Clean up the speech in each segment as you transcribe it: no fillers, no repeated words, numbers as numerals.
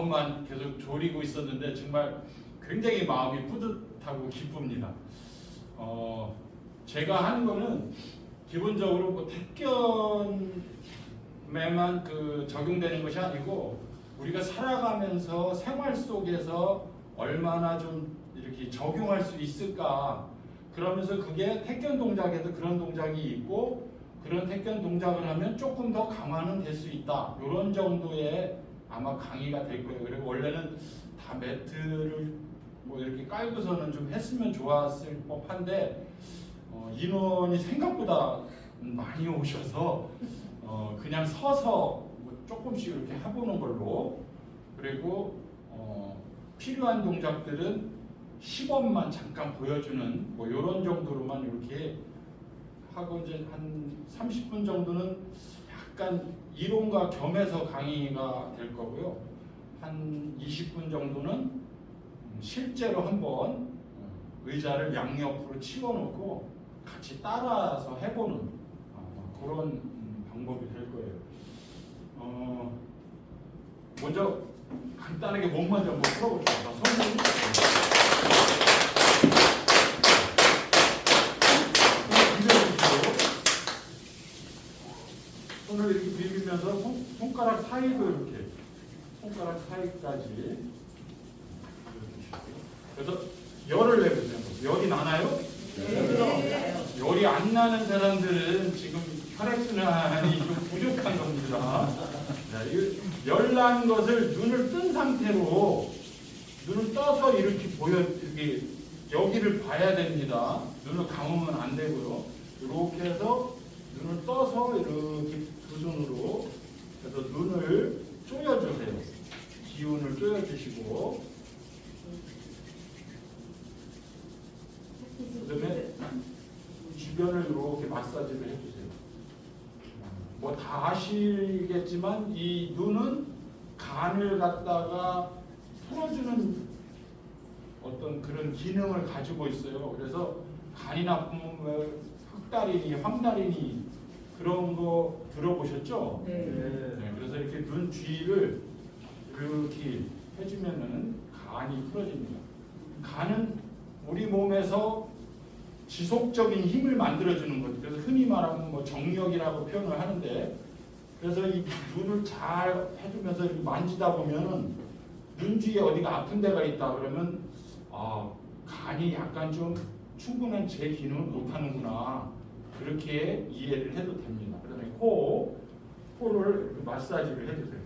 그것만 계속 조리고 있었는데 정말 굉장히 마음이 뿌듯하고 기쁩니다. 제가 하는 거는 기본적으로 뭐 택견에만 적용되는 것이 아니고 우리가 살아가면서 생활 속에서 얼마나 좀 이렇게 적용할 수 있을까, 그러면서 그게 택견 동작에도 그런 동작이 있고 그런 택견 동작을 하면 조금 더 강화는 될 수 있다, 이런 정도의 아마 강의가 될 거예요. 그리고 원래는 다 매트를 뭐 이렇게 깔고서는 좀 했으면 좋았을 법한데 인원이 생각보다 많이 오셔서 그냥 서서 뭐 조금씩 이렇게 해보는 걸로, 그리고 필요한 동작들은 시범만 잠깐 보여주는 뭐 이런 정도로만 이렇게 하고, 이제 한 30분 정도는 약간 이론과 겸해서 강의가 될 거고요. 한 20분 정도는 실제로 한번 의자를 양옆으로 치워놓고 같이 따라서 해보는 그런 방법이 될 거예요. 먼저 간단하게 몸만 좀 한번 풀어볼게요. 손을 이렇게 비비면서 손가락 사이도 이렇게, 손가락 사이까지. 그래서 열을 내보세요. 열이 나나요? 네. 열이 안 나는 사람들은 지금 혈액순환이 좀 부족한 겁니다. 열 난 것을 눈을 뜬 상태로 눈을 떠서 이렇게 이렇게 여기를 봐야 됩니다. 눈을 감으면 안 되고요. 이렇게 해서 눈을 떠서 이렇게 두 손으로 해서 눈을 조여주세요. 기운을 조여주시고, 그 다음에 주변을 이렇게 마사지를 해주세요. 뭐 다 아시겠지만 이 눈은 간을 갖다가 풀어주는 어떤 그런 기능을 가지고 있어요. 그래서 간이 나쁘면 흑다리니 황다리니 그런 거 들어보셨죠? 네. 그래서 이렇게 눈 주위를 이렇게 해주면은 간이 풀어집니다. 간은 우리 몸에서 지속적인 힘을 만들어주는 것, 그래서 흔히 말하면 뭐 정력이라고 표현을 하는데, 그래서 이 눈을 잘 해주면서 이렇게 만지다 보면은 눈 주위에 어디가 아픈 데가 있다 그러면 간이 약간 좀 충분한 제 기능을 못하는구나, 그렇게 이해를 해도 됩니다. 그다음에 코를 마사지를 해주세요.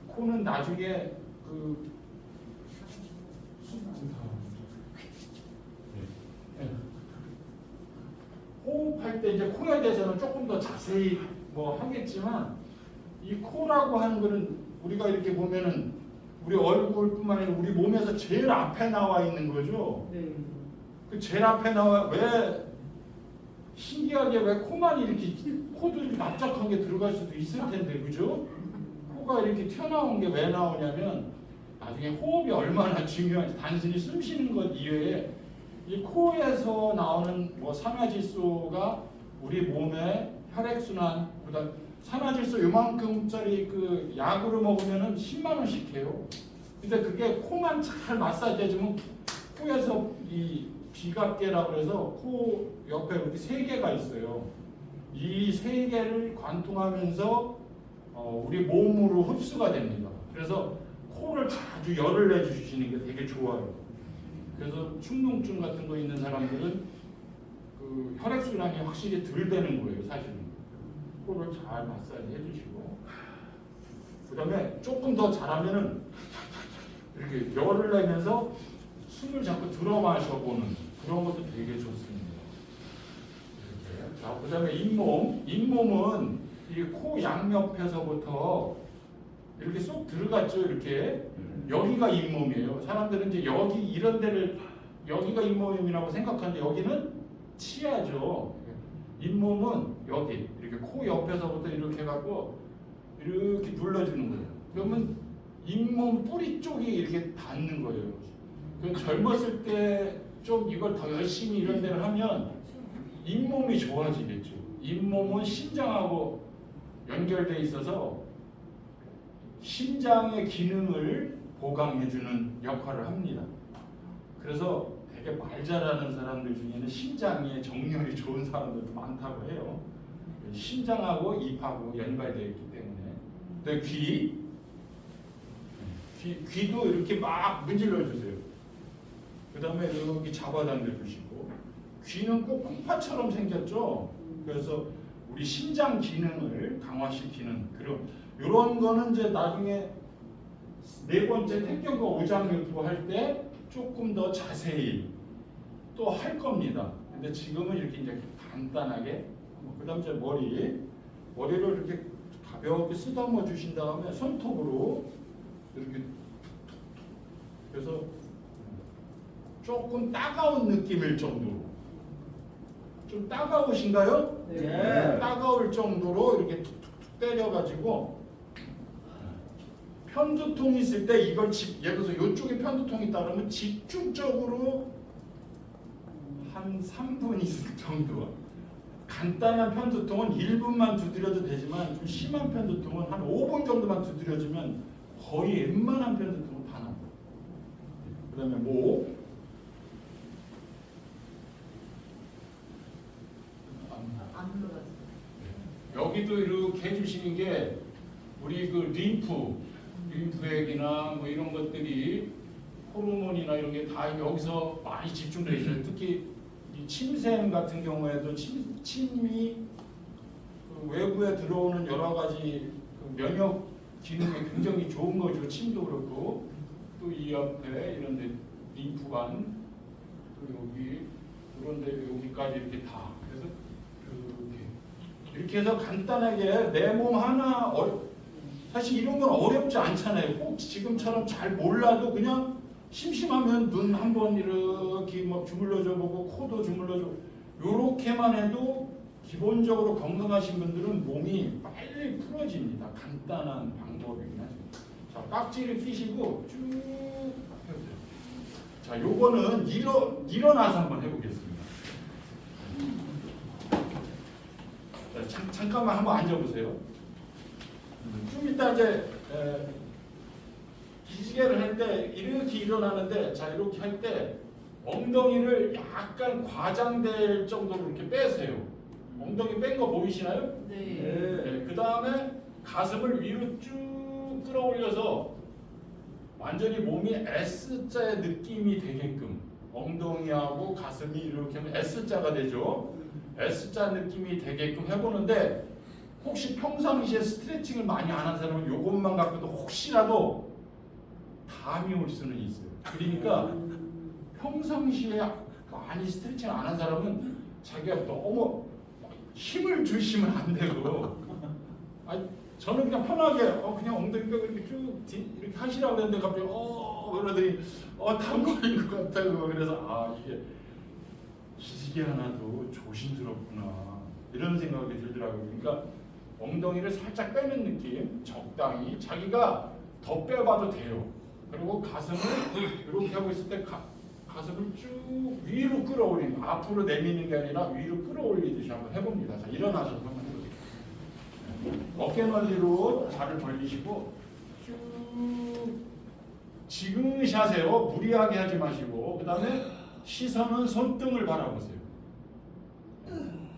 코는 나중에 호흡할 때 이제 코에 대해서는 조금 더 자세히 뭐 하겠지만, 이 코라고 하는 거는 우리가 이렇게 보면은 우리 얼굴뿐만 아니라 우리 몸에서 제일 앞에 나와 있는 거죠. 네. 그 제일 앞에 나와, 왜 신기하게 왜 코만 이렇게 코도 납작하게 들어갈 수도 있을 텐데, 그죠? 코가 이렇게 튀어나온 게 왜 나오냐면 나중에 호흡이 얼마나 중요한지, 단순히 숨 쉬는 것 이외에 이 코에서 나오는 뭐 산화질소가 우리 몸의 혈액순환, 그다음 산화질소 요만큼짜리 그 약으로 먹으면은 10만 원씩 해요. 근데 그게 코만 잘 마사지 해주면 코에서 이 비각계라고 해서 코 옆에 이렇게 3개가 있어요. 이 3개를 관통하면서 우리 몸으로 흡수가 됩니다. 그래서 코를 자주 열을 내주시는 게 되게 좋아요. 그래서 축농증 같은 거 있는 사람들은 그 혈액순환이 확실히 덜 되는 거예요, 사실은. 코를 잘 마사지 해주시고, 그 다음에 조금 더 잘하면은 이렇게 열을 내면서 숨을 자꾸 들어 마셔보는 그런 것도 되게 좋습니다. 이렇게. 자, 그 다음에 잇몸은 이 코 양옆에서부터 이렇게 쏙 들어갔죠, 이렇게. 여기가 잇몸이에요. 사람들은 이제 여기 이런 데를 여기가 잇몸이라고 생각하는데 여기는 치아죠. 잇몸은 여기 이렇게 코 옆에서부터 이렇게 해갖고 이렇게 눌러주는 거예요. 그러면 잇몸 뿌리 쪽이 이렇게 닿는 거예요. 그럼 젊었을 때 좀 이걸 더 열심히 이런 데를 하면 잇몸이 좋아지겠죠. 잇몸은 심장하고 연결돼 있어서 심장의 기능을 보강해주는 역할을 합니다. 그래서 되게 말 잘하는 사람들 중에는 심장에 정렬이 좋은 사람들도 많다고 해요. 심장하고 입하고 연관되어 있기 때문에. 근데 귀도 이렇게 막 문질러 주세요. 그 다음에 여기 잡아당겨 주시고. 귀는 꼭 콩팥처럼 생겼죠. 그래서 우리 심장 기능을 강화시키는 그런 이런 거는 이제 나중에 네 번째 태경과 오장육부 할 때 조금 더 자세히 또 할 겁니다. 근데 지금은 이렇게 이제 간단하게. 그다음 이제 머리를 이렇게 가볍게 쓰다듬어 주신 다음에 손톱으로 이렇게 그래서 조금 따가운 느낌일 정도로. 좀 따가우신가요? 네. 따가울 정도로 이렇게 툭툭툭 때려가지고 편두통이 있을 때 이걸 예를 들어서 이쪽에 편두통이 있다 그러면 집중적으로 한 3분 있을 정도. 간단한 편두통은 1분만 두드려도 되지만 좀 심한 편두통은 한 5분 정도만 두드려주면 거의 웬만한 편두통은 다 납니다. 그 다음에 목. 여기도 이렇게 해주시는 게 우리 그 림프액이나 뭐 이런 것들이 호르몬이나 이런 게 다 여기서 많이 집중되어 있어요. 특히 이 침샘 같은 경우에도 침이 그 외부에 들어오는 여러 가지 그 면역 기능에 굉장히 좋은 거죠. 침도 그렇고 또 이 옆에 이런 데 림프관 그리고 여기 그런 데 여기까지 이렇게 다 그래서 이렇게 해서 간단하게 내 몸 하나 사실 이런 건 어렵지 않잖아요. 꼭 지금처럼 잘 몰라도 그냥 심심하면 눈 한번 이렇게 막 주물러줘 보고 코도 주물러줘 요렇게만 해도 기본적으로 건강하신 분들은 몸이 빨리 풀어집니다. 간단한 방법이긴 하죠. 자, 깍지를 끼시고 쭉 해보세요. 자, 요거는 일어나서 한번 해보겠습니다. 잠깐만 한번 앉아보세요. 좀 이따 이제 기지개를 할 때 이렇게 일어나는데 자 이렇게 할 때 엉덩이를 약간 과장될 정도로 이렇게 빼세요. 엉덩이 뺀 거 보이시나요? 네. 그 다음에 가슴을 위로 쭉 끌어올려서 완전히 몸이 S자의 느낌이 되게끔 엉덩이하고 가슴이 이렇게 하면 S자가 되죠. S자 느낌이 되게끔 해보는데 혹시 평상시에 스트레칭을 많이 안 한 사람은 이것만 갖고도 혹시라도 담이 올 수는 있어요. 그러니까 평상시에 많이 스트레칭 안 한 사람은 자기가 너무 힘을 주시면 안 되고 저는 그냥 편하게 그냥 엉덩이 빼고 이렇게 쭉 이렇게 하시라고 했는데 갑자기 그러더니 담 걸린 것 같다고 그래서 이게 기지개 하나도 조심스럽구나 이런 생각이 들더라고요. 그러니까 엉덩이를 살짝 빼는 느낌 적당히 자기가 더 빼봐도 돼요. 그리고 가슴을 이렇게 하고 있을 때 가슴을 쭉 위로 끌어올리는 앞으로 내미는 게 아니라 위로 끌어올리듯이 한번 해봅니다. 자, 일어나서 한번 해보세요. 어깨 넓이로 발을 벌리시고 쭉 지그시 하세요. 무리하게 하지 마시고 그 다음에 시선은 손등을 바라보세요.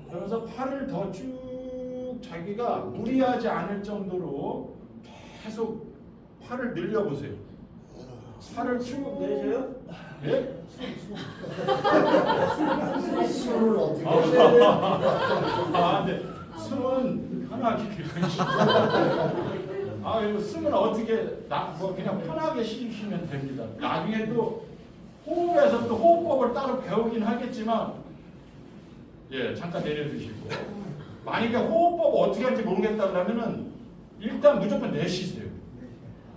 그러면서 팔을 더 쭉 자기가 무리하지 않을 정도로 계속 팔을 늘려보세요. 팔을 쭉 내셔요? 예? 술을 어떻게 네. 숨은 편하게 이거 숨은 어떻게 그냥 편하게 쉬시면 됩니다. 나중에 또 호흡에서 또 호흡법을 따로 배우긴 하겠지만 잠깐 내려주시고 만약에 호흡법 어떻게 할지 모르겠다 그러면은 일단 무조건 내쉬세요.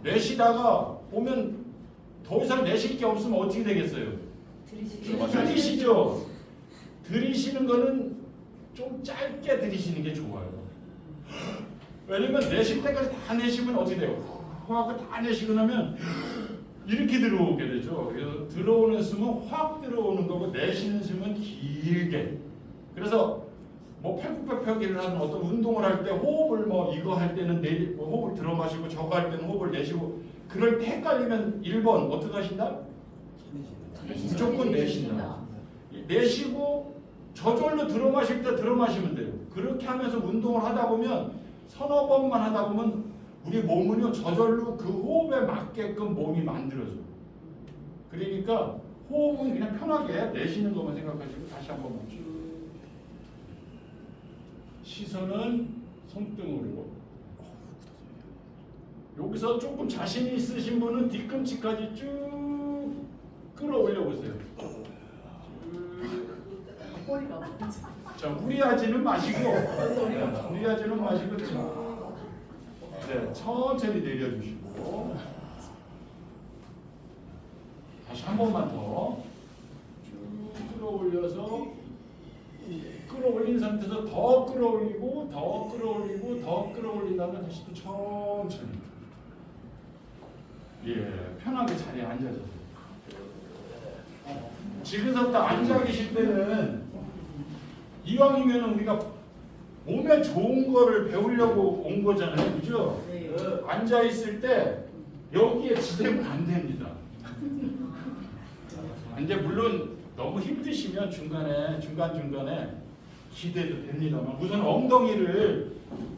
내쉬다가 보면 더 이상 내쉴 게 없으면 어떻게 되겠어요? 들이시죠. 들이시는 거는 좀 짧게 들이시는 게 좋아요. 왜냐면 내쉴 때까지 다 내쉬면 어떻게 돼요? 하고 다 내쉬고 나면 이렇게 들어오게 되죠. 그래서 들어오는 숨은 확 들어오는 거고 내쉬는 숨은 길게. 그래서 뭐 팔굽혀펴기를 하는 어떤 운동을 할 때 호흡을 뭐 이거 할 때는 호흡을 들어 마시고 저거 할 때는 호흡을 내쉬고 그럴 때 헷갈리면 1번 어떻게 하신다? 무조건 내쉰다. 내쉬고 저절로 들어 마실 때 들어 마시면 돼요. 그렇게 하면서 운동을 하다 보면 서너 번만 하다 보면 우리 몸은요 저절로 그 호흡에 맞게끔 몸이 만들어져요. 그러니까 호흡은 그냥 편하게 내쉬는 것만 생각하시고 다시 한번 멈추고 시선은 손등으로. 여기서 조금 자신 있으신 분은 뒤꿈치까지 쭉 끌어올려 보세요. 자, 무리하지는 마시고, 무리하지는 마시고, 네, 천천히 내려주시고, 다시 한 번만 더 쭉 끌어올려서, 끌어올린 상태에서 더 끌어올리고, 더 끌어올리고, 더 끌어올린 다음에 다시 또 천천히. 예, 편하게 자리에 앉아주세요. 지금부터 앉아 계실 때는 이왕이면 우리가 몸에 좋은 거를 배우려고 온 거잖아요, 그죠? 네. 앉아 있을 때 여기에 지대면 안 됩니다. 이제 물론 너무 힘드시면 중간에 기대도 됩니다만 우선 엉덩이를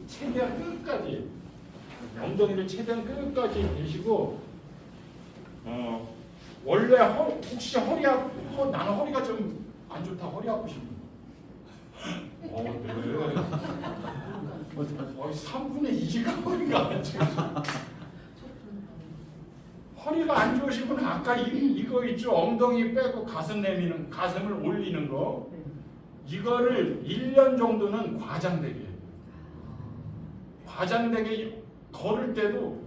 최대한 끝까지 대시고 원래 혹시 나는 허리가 좀 안 좋다 허리 아프신 분? 네. 3분의 2가 허리가 안 좋으시고 허리가 안 좋으신 분은 아까 이거 있죠? 엉덩이 빼고 가슴을 올리는 거 이거를 1년 정도는 과장되게 해요. 과장되게 걸을 때도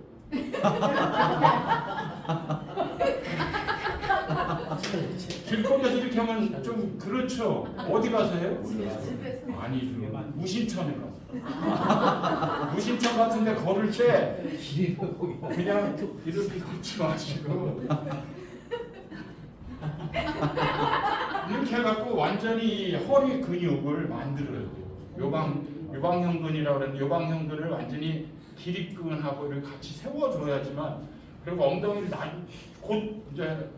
길거리에서 이렇게 하면 좀 그렇죠. 어디 가서 해요? 아니죠. 무신천에 가서. 무신천 같은데 걸을 때 그냥 이렇게 걷지 마시고 이렇게 해갖고 완전히 허리 근육을 만들어야 돼요. 요방형근이라고 그러는데 요방형근을 완전히 기립근하고 이렇게 같이 세워줘야지만 그리고 엉덩이를 곧 이제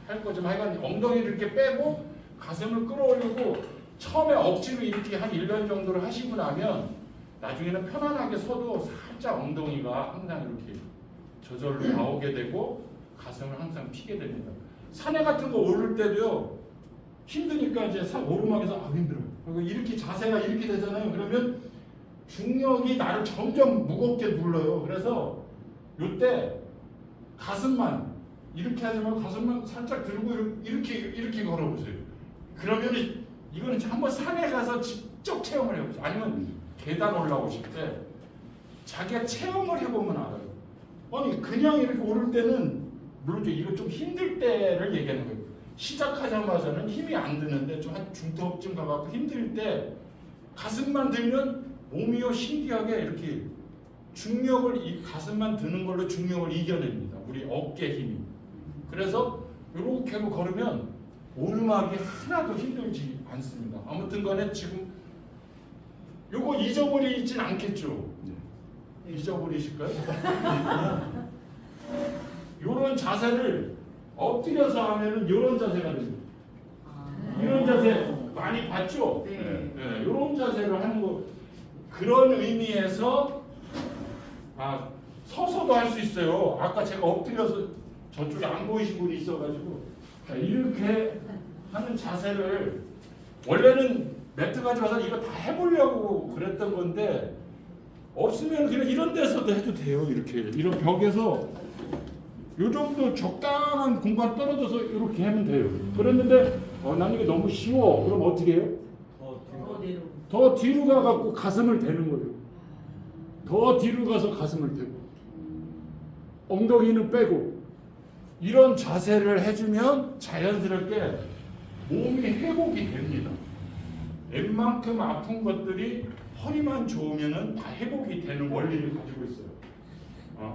할 거지만 하여간 엉덩이를 이렇게 빼고 가슴을 끌어올리고 처음에 억지로 이렇게 한 1년 정도를 하시고 나면 나중에는 편안하게 서도 살짝 엉덩이가 항상 이렇게 저절로 나오게 되고 가슴을 항상 피게 됩니다. 산에 같은 거 오를 때도요 힘드니까 이제 오르막에서 힘들어요. 그리고 이렇게 자세가 이렇게 되잖아요. 그러면 중력이 나를 점점 무겁게 눌러요. 그래서 이때 가슴만 이렇게 하지만 가슴만 살짝 들고 이렇게 걸어보세요. 그러면 이거는 한번 산에 가서 직접 체험을 해보세요. 아니면 계단 올라오실 때 자기가 체험을 해보면 알아요. 아니 그냥 이렇게 오를 때는 물론 이거 좀 힘들 때를 얘기하는 거예요. 시작하자마자는 힘이 안 드는데 좀 한 중턱쯤 가갖고 힘들 때 가슴만 들면 몸이요 신기하게 이렇게 중력을 이 가슴만 드는 걸로 중력을 이겨냅니다. 우리 어깨 힘이. 그래서 이렇게 하고 걸으면 오르막이 하나도 힘들지 않습니다. 아무튼 간에 지금 요거 잊어버리진 않겠죠? 잊어버리실까요? 요런 자세를 엎드려서 하면은 요런 자세가 됩니다. 이런 자세 많이 봤죠? 네. 네, 요런 자세를 하는 거 그런 의미에서 서서도 할 수 있어요. 아까 제가 엎드려서 저쪽에 안 보이신 분이 있어가지고 이렇게 하는 자세를 원래는 매트 가져와서 이거 다 해보려고 그랬던 건데 없으면 그냥 이런 데서도 해도 돼요. 이렇게 이런 벽에서 요 정도 적당한 공간 떨어져서 이렇게 하면 돼요. 그랬는데 난 이게 너무 쉬워. 그럼 어떻게 해요? 더 뒤로 가갖고 가슴을 대는 거예요. 더 뒤로 가서 가슴을 대고 엉덩이는 빼고 이런 자세를 해주면 자연스럽게 몸이 회복이 됩니다. 웬만큼 아픈 것들이 허리만 좋으면은 다 회복이 되는 원리를 가지고 있어요.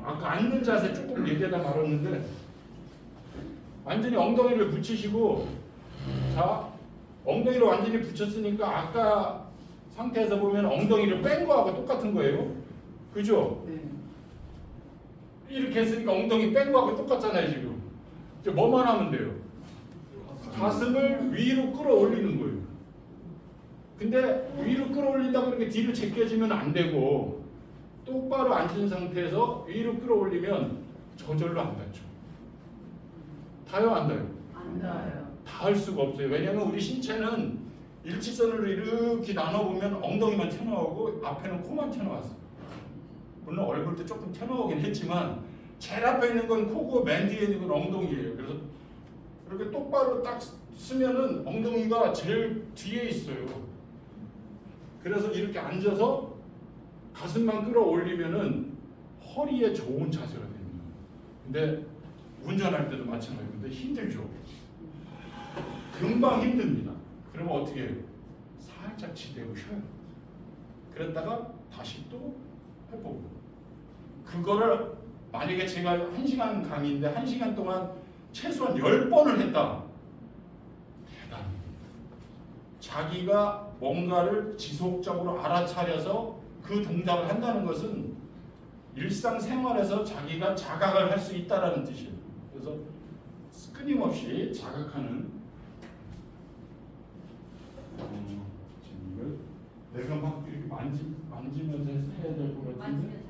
아까 앉는 자세 조금 얘기하다 말았는데 완전히 엉덩이를 붙이시고 자 엉덩이를 완전히 붙였으니까 아까 상태에서 보면 엉덩이를 뺀 거하고 똑같은 거예요. 그죠? 네. 이렇게 했으니까 엉덩이 뺀 거하고 똑같잖아요, 지금. 이제 뭐만 하면 돼요? 가슴을 위로 끌어올리는 거예요. 근데 위로 끌어올린다고 이렇게 뒤로 제껴지면 안 되고 똑바로 앉은 상태에서 위로 끌어올리면 저절로 안 닿죠. 닿아요, 안 닿아요? 안 닿아요. 닿을 수가 없어요. 왜냐하면 우리 신체는 일직선으로 이렇게 나눠보면 엉덩이만 튀어나오고 앞에는 코만 튀어나왔어요. 물론 얼굴도 조금 튀어나오긴 했지만 제일 앞에 있는 건 코고 맨 뒤에 있는 건 엉덩이예요. 그래서 이렇게 똑바로 딱 쓰면은 엉덩이가 제일 뒤에 있어요. 그래서 이렇게 앉아서 가슴만 끌어올리면은 허리에 좋은 자세가 됩니다. 근데 운전할 때도 마찬가지예요. 근데 힘들죠. 금방 힘듭니다. 그러면 어떻게 해요? 살짝 지대고 쉬어요. 그랬다가 다시 또 해보고. 그거를 만약에 제가 1시간 강의인데 1시간 동안 최소한 10번을 했다. 대단합니다. 자기가 뭔가를 지속적으로 알아차려서 그 동작을 한다는 것은 일상생활에서 자기가 자각을 할 수 있다는 뜻이에요. 그래서 끊임없이 자각하는 지금 이걸 내가 막 이렇게 만지면서 해야 될 것 같은데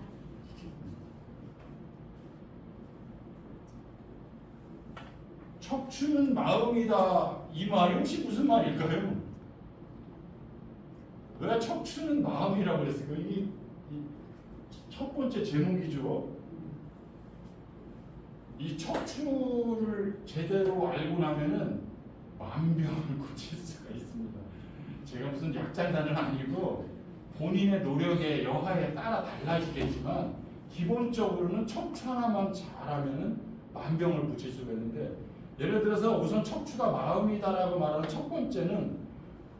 척추는 마음이다 이 말이 혹시 무슨 말일까요? 왜 척추는 마음이라고 그랬을까요? 이게 첫 번째 제목이죠. 이 척추를 제대로 알고 나면은 만병을 고칠 수가 있습니다. 제가 무슨 약장단은 아니고 본인의 노력에 여하에 따라 달라지겠지만 기본적으로는 척추 하나만 잘하면은 만병을 고칠 수가 있는데 예를 들어서 우선 척추가 마음이다라고 말하는 첫 번째는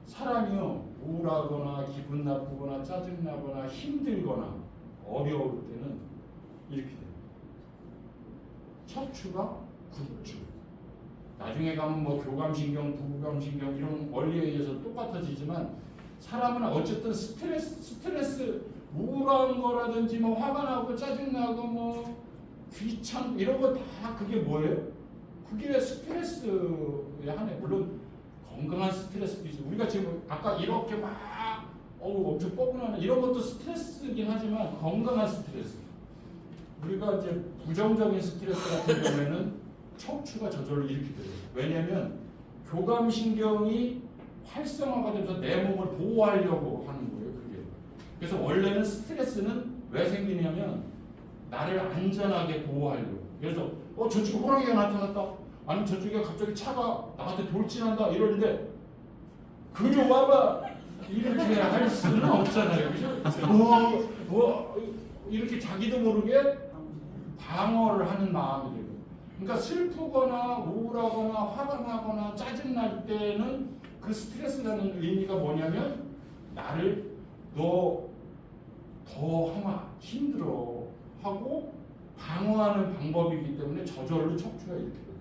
사람이요 우울하거나 기분 나쁘거나 짜증나거나 힘들거나 어려울 때는 이렇게 돼요. 척추가 굳죠. 나중에 가면 뭐 교감신경, 부교감신경 이런 원리에 의해서 똑같아지지만 사람은 어쨌든 스트레스 우울한 거라든지 뭐 화가 나고 짜증나고 뭐 귀찮 이런 거 다 그게 뭐예요? 그게 스트레스에 한해. 물론 건강한 스트레스도 있어요. 우리가 지금 아까 이렇게 막 엄청 뻐근하는 이런 것도 스트레스긴 하지만 건강한 스트레스. 우리가 이제 부정적인 스트레스 같은 경우에는 척추가 저절로 이렇게 돼요. 왜냐하면 교감신경이 활성화가 되면서 내 몸을 보호하려고 하는 거예요. 그게. 그래서 원래는 스트레스는 왜 생기냐면 나를 안전하게 보호하려고. 그래서 저쪽에 호랑이가 나타났다. 아니면 저쪽에 갑자기 차가 나한테 돌진한다 이러는데 그려 봐봐 이렇게 할 수는 없잖아요. 그죠? 이렇게 자기도 모르게 방어를 하는 마음이 되고. 그러니까 슬프거나 우울하거나 화가 나거나 짜증날 때는 그 스트레스라는 의미가 뭐냐면 나를 너 더 하면 힘들어 하고 방어하는 방법이기 때문에 저절로 척추가 이렇게 돼요.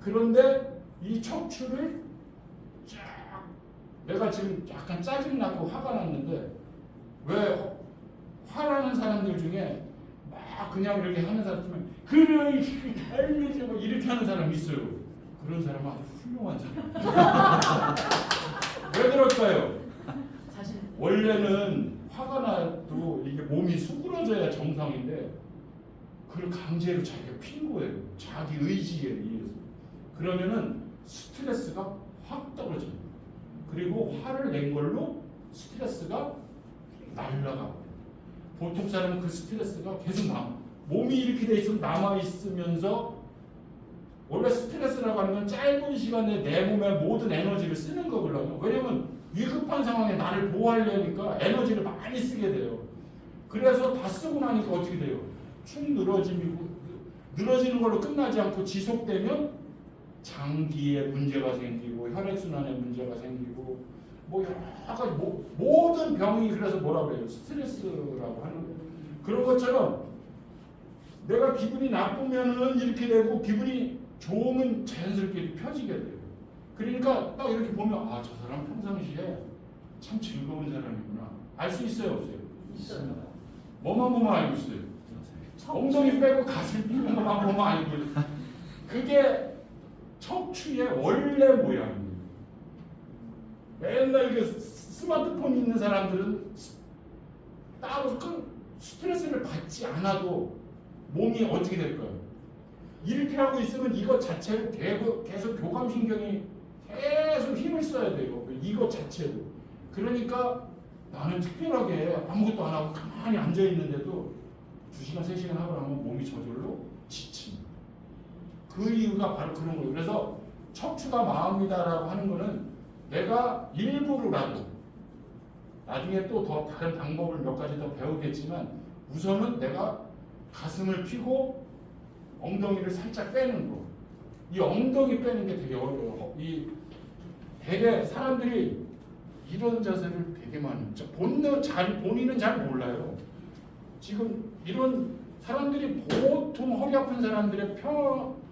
그런데 이 척추를 쫙 내가 지금 약간 짜증나고 화가 났는데 왜 화나는 사람들 중에 막 그냥 이렇게 하는 사람 중에 그래 알려줘 뭐 이렇게 하는 사람이 있어요. 그런 사람은 아주 훌륭한 사람. 왜 그럴까요? 사실 원래는 화가 나도 이게 몸이 수그러져야 정상인데 그걸 강제로 자기가 핀 거예요. 자기 의지에 의해서. 그러면은 스트레스가 확 떨어집니다. 그리고 화를 낸 걸로 스트레스가 날라가고 보통 사람은 그 스트레스가 계속 몸이 이렇게 돼 있으면 남아있으면서 원래 스트레스라고 하는 건 짧은 시간에 내 몸의 모든 에너지를 쓰는 거거든요. 왜냐면 위급한 상황에 나를 보호하려니까 에너지를 많이 쓰게 돼요. 그래서 다 쓰고 나니까 어떻게 돼요? 축 늘어지는 걸로 끝나지 않고 지속되면 장기에 문제가 생기고 혈액순환에 문제가 생기고 뭐 여러 가지 모든 병이 그래서 뭐라고 해요? 스트레스라고 하는 거예요. 그런 것처럼 내가 기분이 나쁘면은 이렇게 되고 기분이 좋으면 자연스럽게 펴지게 돼요. 그러니까 딱 이렇게 보면 저 사람 평상시에 참 즐거운 사람이구나. 알 수 있어요, 없어요? 있어요. 뭐만 보면 알고 있어요. 엉덩이 빼고 가슴 펴는 것만 보면 알고 있어요. 그게 척추의 원래 모양이에요. 맨날 그 스마트폰 있는 사람들은 따로 큰 스트레스를 받지 않아도 몸이 어떻게 될까요? 이렇게 하고 있으면 이것 자체를 계속 교감신경이 계속 힘을 써야 돼요. 이것 자체로. 그러니까 나는 특별하게 아무것도 안 하고 가만히 앉아 있는데도 2시간, 3시간 하고 나면 몸이 저절로 지칩니다. 그 이유가 바로 그런 거예요. 그래서 척추가 마음이다라고 하는 거는 내가 일부러라도 나중에 또 더 다른 방법을 몇 가지 더 배우겠지만 우선은 내가 가슴을 펴고 엉덩이를 살짝 빼는 거. 이 엉덩이 빼는 게 되게 어려워요. 이 되게 사람들이 이런 자세를 되게 많이 본인은 잘 몰라요. 지금 이런 사람들이 보통 허리 아픈 사람들의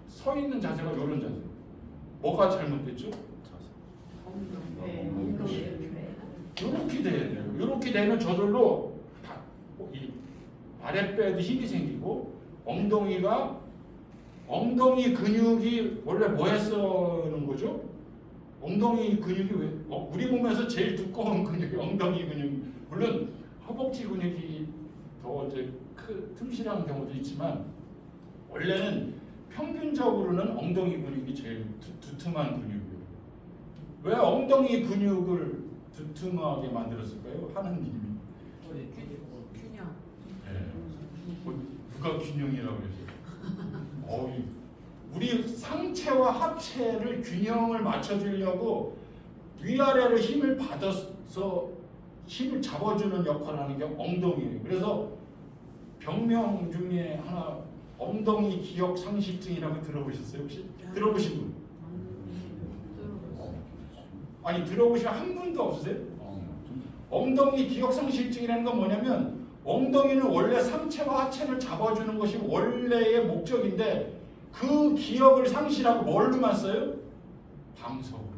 서 있는 자세가 이런 자세. 뭐가 잘못됐죠? 네. 이렇게 돼야 돼요. 이렇게 되면 저절로 이 아랫배에도 힘이 생기고 엉덩이 근육이 원래 뭐에 쓰는 거죠? 엉덩이 근육이 우리 몸에서 제일 두꺼운 근육이 엉덩이 근육. 물론 허벅지 근육이 더 이제 튼실한 경우도 있지만 원래는 평균적으로는 엉덩이 근육이 제일 두툼한 근육이에요. 왜 엉덩이 근육을 두툼하게 만들었을까요? 하느님이. 균형. 네. 누가 균형이라고 그랬어요? 우리 상체와 하체를 균형을 맞춰주려고 위아래로 힘을 받아서 힘을 잡아주는 역할을 하는 게 엉덩이에요. 그래서 병명 중에 하나 엉덩이 기억 상실증이라고 들어보셨어요? 혹시? 들어보신 분? 아니 들어보신 한 분도 없으세요? 엉덩이 기억 상실증이라는 건 뭐냐면 엉덩이는 원래 상체와 하체를 잡아주는 것이 원래의 목적인데 그 기억을 상실하고 뭘로만 써요? 방석으로.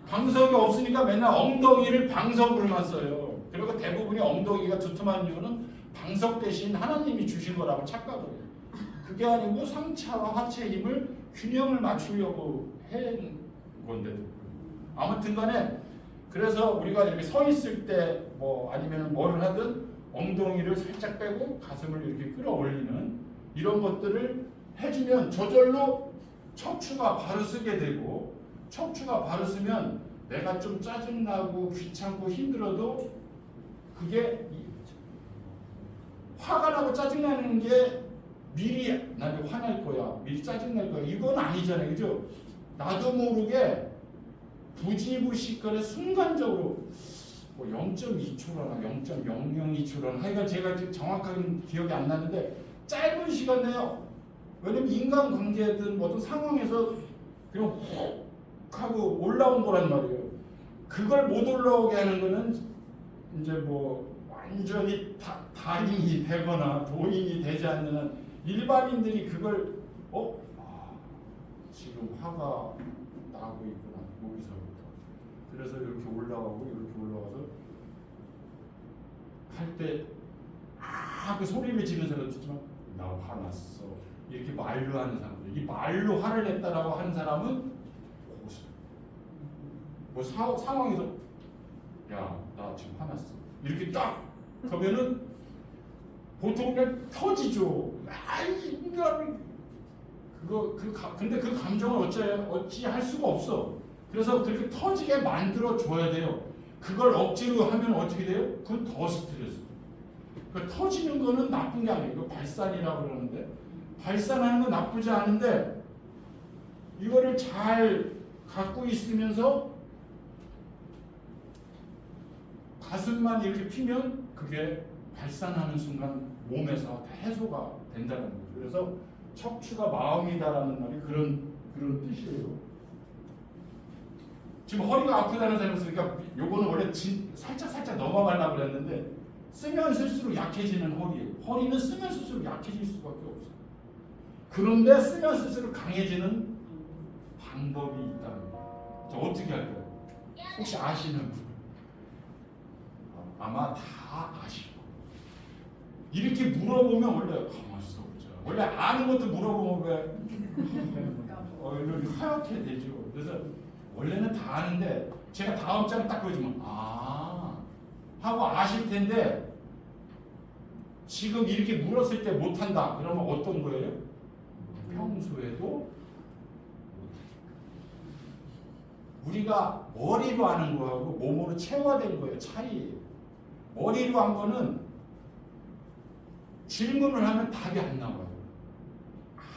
방석이 없으니까 맨날 엉덩이를 방석으로만 써요. 그리고 대부분이 엉덩이가 두툼한 이유는 방석 대신 하나님이 주신 거라고 착각을 해요. 그게 아니고 상체와 하체의 힘을 균형을 맞추려고 한 건데. 아무튼 간에 그래서 우리가 이렇게 서 있을 때 뭐 아니면 뭐를 하든 엉덩이를 살짝 빼고 가슴을 이렇게 끌어올리는 이런 것들을 해주면 저절로 척추가 바로 쓰게 되고 척추가 바로 쓰면 내가 좀 짜증나고 귀찮고 힘들어도 그게 화가 나고 짜증나는 게 미리 나한테 화날 거야 미리 짜증날 거야 이건 아니잖아요. 그죠? 나도 모르게 부지부식거려 순간적으로 뭐 0.2초나 0.002초나 하여간 제가 지금 정확하게 기억이 안 나는데 짧은 시간 내에 왜냐면 인간관계든 뭐든 상황에서 그냥 훅 하고 올라온 거란 말이에요. 그걸 못 올라오게 하는 거는 이제 뭐 완전히 다인이 되거나 도인이 되지 않는 한 일반인들이 그걸 지금 화가 나고 있구나 여기서부터. 그래서 이렇게 올라가고 이렇게 올라가서 할 때 그 소리를 지르는 사람도 있지만 나 화났어 이렇게 말로 하는 사람들 이 말로 화를 냈다라고 하는 사람은 고수. 뭐 상황에서 야 나 지금 화났어 이렇게 딱 그러면은 보통 그냥 터지죠. 근데 그 감정을 어찌 할 수가 없어. 그래서 그렇게 터지게 만들어 줘야 돼요. 그걸 억지로 하면 어떻게 돼요? 그건 더 스트레스. 그러니까 터지는 거는 나쁜 게 아니에요. 이거 발산이라고 그러는데 발산하는 건 나쁘지 않은데 이거를 잘 갖고 있으면서 가슴만 이렇게 피면 그게 발산하는 순간 몸에서 다 해소가 된다는 거죠. 그래서 척추가 마음이다라는 말이 그런 뜻이에요. 지금 허리가 아프다는 사람이 있으니까 요거는 원래 살짝 넘어가려고 그랬는데 쓰면 쓸수록 약해지는 허리예요. 허리는 쓰면 쓸수록 약해질 수밖에 없어요. 그런데 쓰면 쓸수록 강해지는 방법이 있다는 거예요. 자, 어떻게 할까요? 혹시 아시는 분? 아마 다 아시고. 이렇게 물어보면 원래 가만히 있어 보자. 원래 아는 것도 물어보면 왜 이렇게 하얗게 되죠. 그래서 원래는 다 아는데 제가 다음 장 딱 보여주면 하고 아실 텐데 지금 이렇게 물었을 때 못한다. 그러면 어떤 거예요? 평소에도 우리가 머리로 하는 거하고 몸으로 체화된 거예요. 차이예요. 머리로 한 거는 질문을 하면 답이 안 나와요.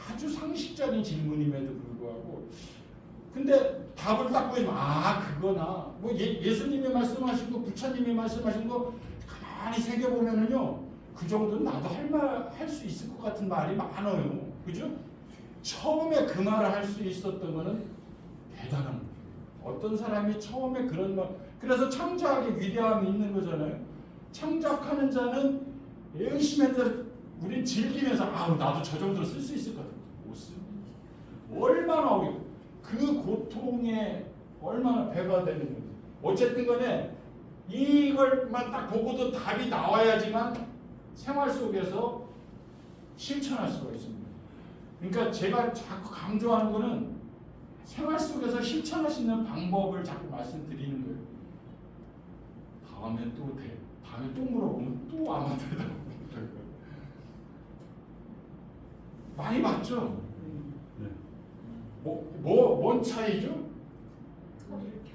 아주 상식적인 질문임에도 불구하고 근데 답을 딱 보여주면 그거나 뭐 예수님이 말씀하신 거 부처님이 말씀하신 거 가만히 새겨보면은요 그 정도는 나도 할 수 있을 것 같은 말이 많아요. 그죠? 처음에 그 말을 할 수 있었던 거는 대단한 거예요. 어떤 사람이 처음에 그런 말 그래서 창작의 위대함이 있는 거잖아요. 창작하는 자는 열심히 해서 우린 즐기면서 나도 저 정도로 쓸 수 있을 것 같아. 못 쓰. 얼마나 어려워. 그 고통에 얼마나 배가 되는 거예요. 어쨌든 간에 이걸만 딱 보고도 답이 나와야지만 생활 속에서 실천할 수가 있습니다. 그러니까 제가 자꾸 강조하는 거는 생활 속에서 실천할 수 있는 방법을 자꾸 말씀드리는 거예요. 다음에 또 물어보면 또 아마 대답 못할 거예요. 많이 봤죠? 네. 뭔 차이죠?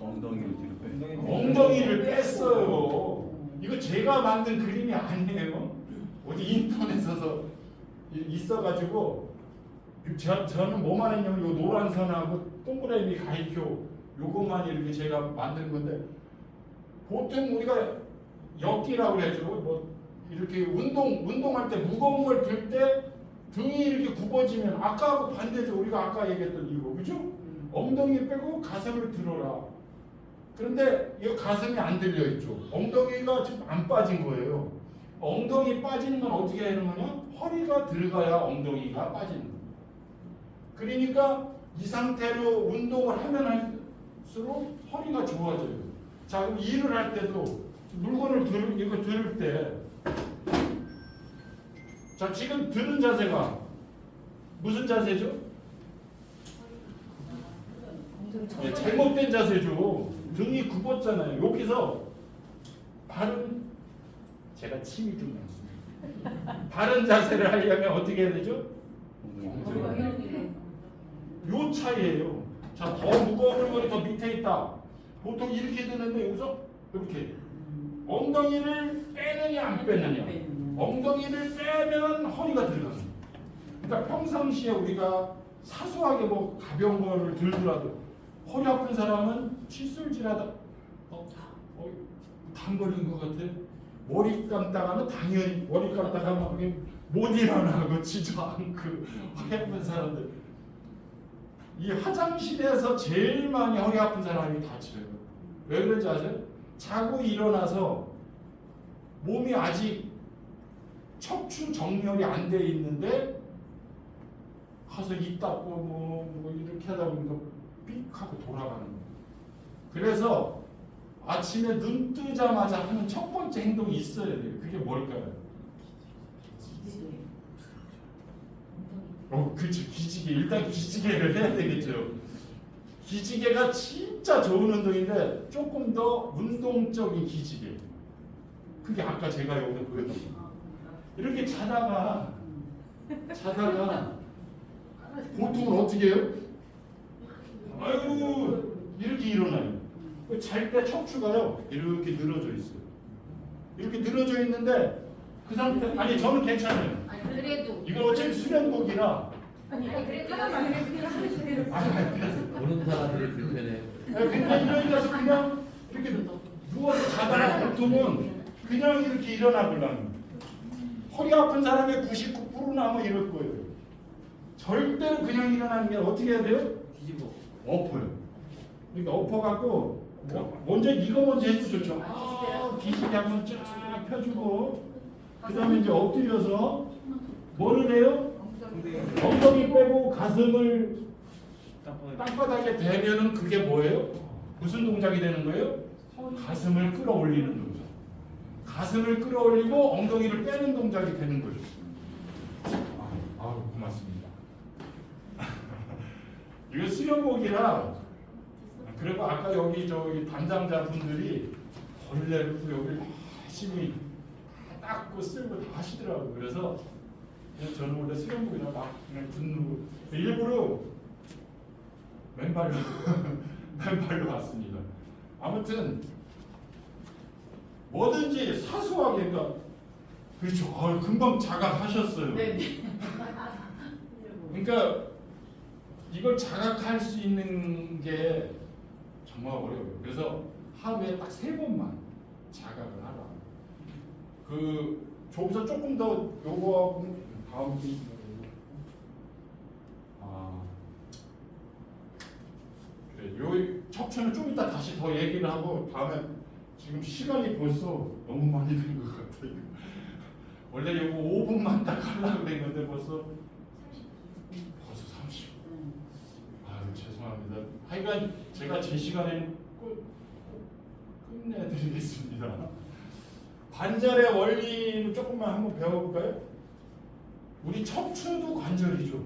엉덩이를 뒤로 빼. 엉덩이를 뺐어요. 이거 제가 만든 그림이 아니에요. 어디 인터넷에서 있어가지고 저는 뭐만 했냐면 요 노란 선하고 동그라미 가이표 요것만 이렇게 제가 만든 건데 보통 우리가 역기라고 그러죠. 뭐 이렇게 운동할 때 무거운 걸 들 때 등이 이렇게 굽어지면 아까하고 반대죠. 우리가 아까 얘기했던 이거 그죠? 엉덩이 빼고 가슴을 들어라. 그런데 이 가슴이 안 들려 있죠. 엉덩이가 지금 안 빠진 거예요. 엉덩이 빠지는 건 어떻게 하는 거냐? 허리가 들어가야 엉덩이가 빠지는 거예요. 그러니까 이 상태로 운동을 하면 할수록 허리가 좋아져요. 자, 그럼 일을 할 때도 물건을 들을 때 자, 지금 드는 자세가 무슨 자세죠? 네, 잘못된 자세죠. 등이 굽었잖아요. 여기서 제가 침이 좀 났습니다. 바른 자세를 하려면 어떻게 해야 되죠? 요 차이예요. 자, 더 무거운 물건이 더 밑에 있다. 보통 이렇게 드는데 여기서 이렇게 엉덩이를 빼느냐 안 빼느냐. 엉덩이를 빼면 허리가 들어갑니다. 그러니까 평상시에 우리가 사소하게 뭐 가벼운 거를 들더라도 허리 아픈 사람은 칫솔질하다 담거린 것 같아. 머리 감다가는 당연히 머리 감다가 못 일어나고 지도 않고 허리 아픈 사람들 이 화장실에서 제일 많이 허리 아픈 사람이 다쳐요. 왜 그런지 아세요? 자고 일어나서 몸이 아직 척추 정렬이 안 돼 있는데 가서 입 닦고 뭐 이렇게 하다 보니까 삑 하고 돌아가는 거예요. 그래서 아침에 눈 뜨자마자 하는 첫 번째 행동이 있어야 돼요. 그게 뭘까요? 그렇죠. 기지개. 일단 기지개를 해야 되겠죠. 기지개가 진짜 좋은 운동인데 조금 더 운동적인 기지개. 그게 아까 제가 여기서 보였던 거. 이렇게 자다가 보통은 어떻게 해요? 아이고 이렇게 일어나요. 잘 때 척추가요 이렇게 늘어져 있어요. 이렇게 늘어져 있는데 그 상태 저는 괜찮아요. 그래도 이건 어차피 수련복이라 그래도 보는 사람들이 불편해. 그냥 일어나서 그냥 이렇게 누워서 자다가 보통은 그냥 이렇게 일어나보려는 허리 아픈 사람의 99%는 아마 이럴 거예요. 절대로 그냥 일어나는 게 어떻게 해야 돼요? 뒤집어. 엎어요. 그러니까 엎어갖고 먼저 이거 먼저 해도 좋죠. 기지개 한번 쫙 펴주고 그 다음에 이제 엎드려서 뭐를 해요? 엉덩이 빼고 가슴을 땅바닥에 대면은 그게 뭐예요? 무슨 동작이 되는 거예요? 가슴을 끌어올리는 동작. 가슴을 끌어올리고 엉덩이를 빼는 동작이 되는 거죠. 고맙습니다. 이거 수련복이라. 그리고 아까 여기 저기 담당자 분들이 벌레를 여기 열심히 닦고 쓸고 다 하시더라고요. 그래서 그냥 저는 원래 수련복이라 막 그냥 분노 일부러 맨발로 맨발로 왔습니다. 아무튼 뭐든지 사소하게 그렇죠. 금방 자각하셨어요. 네. 그러니까 이걸 자각할 수 있는 게 정말 어려워요. 그래서 하루에 딱 3번만 자각을 하라. 저기서 조금 더 요거하고 다음 게 그래. 요 척추는 좀 이따 다시 더 얘기를 하고 다음에 지금 시간이 벌써 너무 많이 된 것 같아요. 원래 요거 5분만 딱 하려고 그랬는데 벌써 30. 죄송합니다. 하여간 제가 제 시간에는 끝내드리겠습니다. 관절의 원리를 조금만 한번 배워볼까요? 우리 척추도 관절이죠.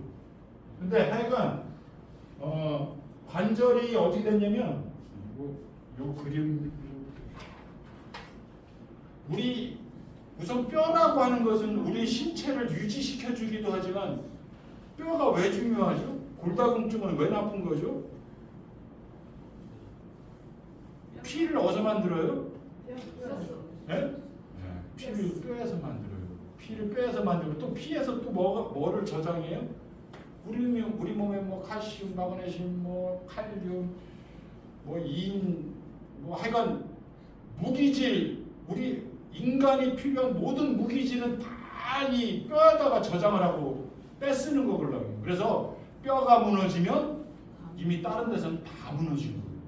근데 하여간 관절이 어떻게 됐냐면 요 그림 우리 우선 뼈라고 하는 것은 우리 신체를 유지시켜 주기도 하지만 뼈가 왜 중요하죠? 골다공증은 왜 나쁜 거죠? 피를 어디서 만들어요? 네? 피를 뼈에서 만들어요. 피를 뼈에서 만들고 또 피에서 또 뭐를 저장해요? 우리 몸에 뭐 칼슘, 마그네슘, 뭐 칼륨, 뭐 인, 뭐 하여간 무기질, 우리 인간이 필요한 모든 무기질은 다 이 뼈에다가 저장을 하고 뺏쓰는 거거든요. 그래서 뼈가 무너지면 이미 다른 데서는 다 무너진 거예요.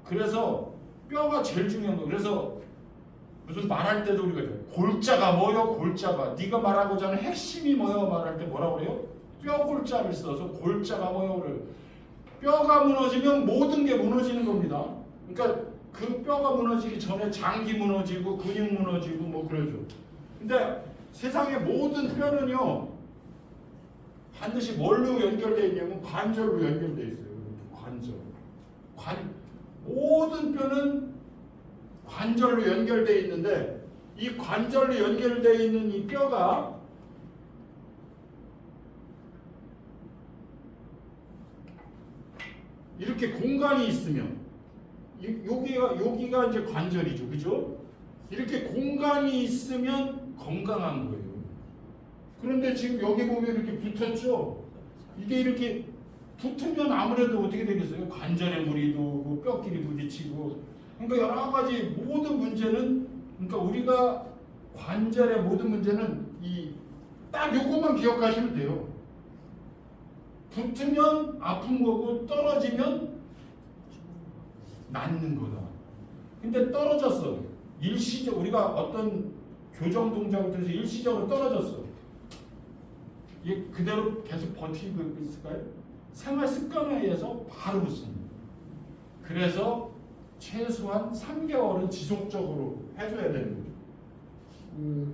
그래서 뼈가 제일 중요한 거예요. 그래서 무슨 말할 때도 우리가 골자가 뭐요? 골자가 네가 말하고자 하는 핵심이 뭐요? 말할 때 뭐라고 그래요? 뼈 골자를 써서 골자가 뭐요? 그래요. 뼈가 무너지면 모든 게 무너지는 겁니다. 그러니까 그 뼈가 무너지기 전에 장기 무너지고 근육 무너지고 뭐 그러죠. 근데 세상의 모든 뼈는요 반드시 뭘로 연결되어 있냐면 관절로 연결되어 있어요. 관절. 모든 뼈는 관절로 연결되어 있는데 이 관절로 연결되어 있는 이 뼈가 이렇게 공간이 있으면 여기가 이제 관절이죠. 그죠? 이렇게 공간이 있으면 건강한 거예요. 그런데 지금 여기 보면 이렇게 붙었죠? 이게 이렇게 붙으면 아무래도 어떻게 되겠어요? 관절에 무리도 뼈끼리 부딪히고 그러니까 여러 가지 모든 문제는 그러니까 우리가 관절의 모든 문제는 딱 요것만 기억하시면 돼요. 붙으면 아픈 거고 떨어지면 낫는 거다. 근데 떨어졌어. 일시적 우리가 어떤 교정 동작을 통해서 일시적으로 떨어졌어. 이게 그대로 계속 버티고 있을까요? 생활 습관에 의해서 바로 붙습니다. 그래서 최소한 3개월은 지속적으로 해줘야 되는 거죠.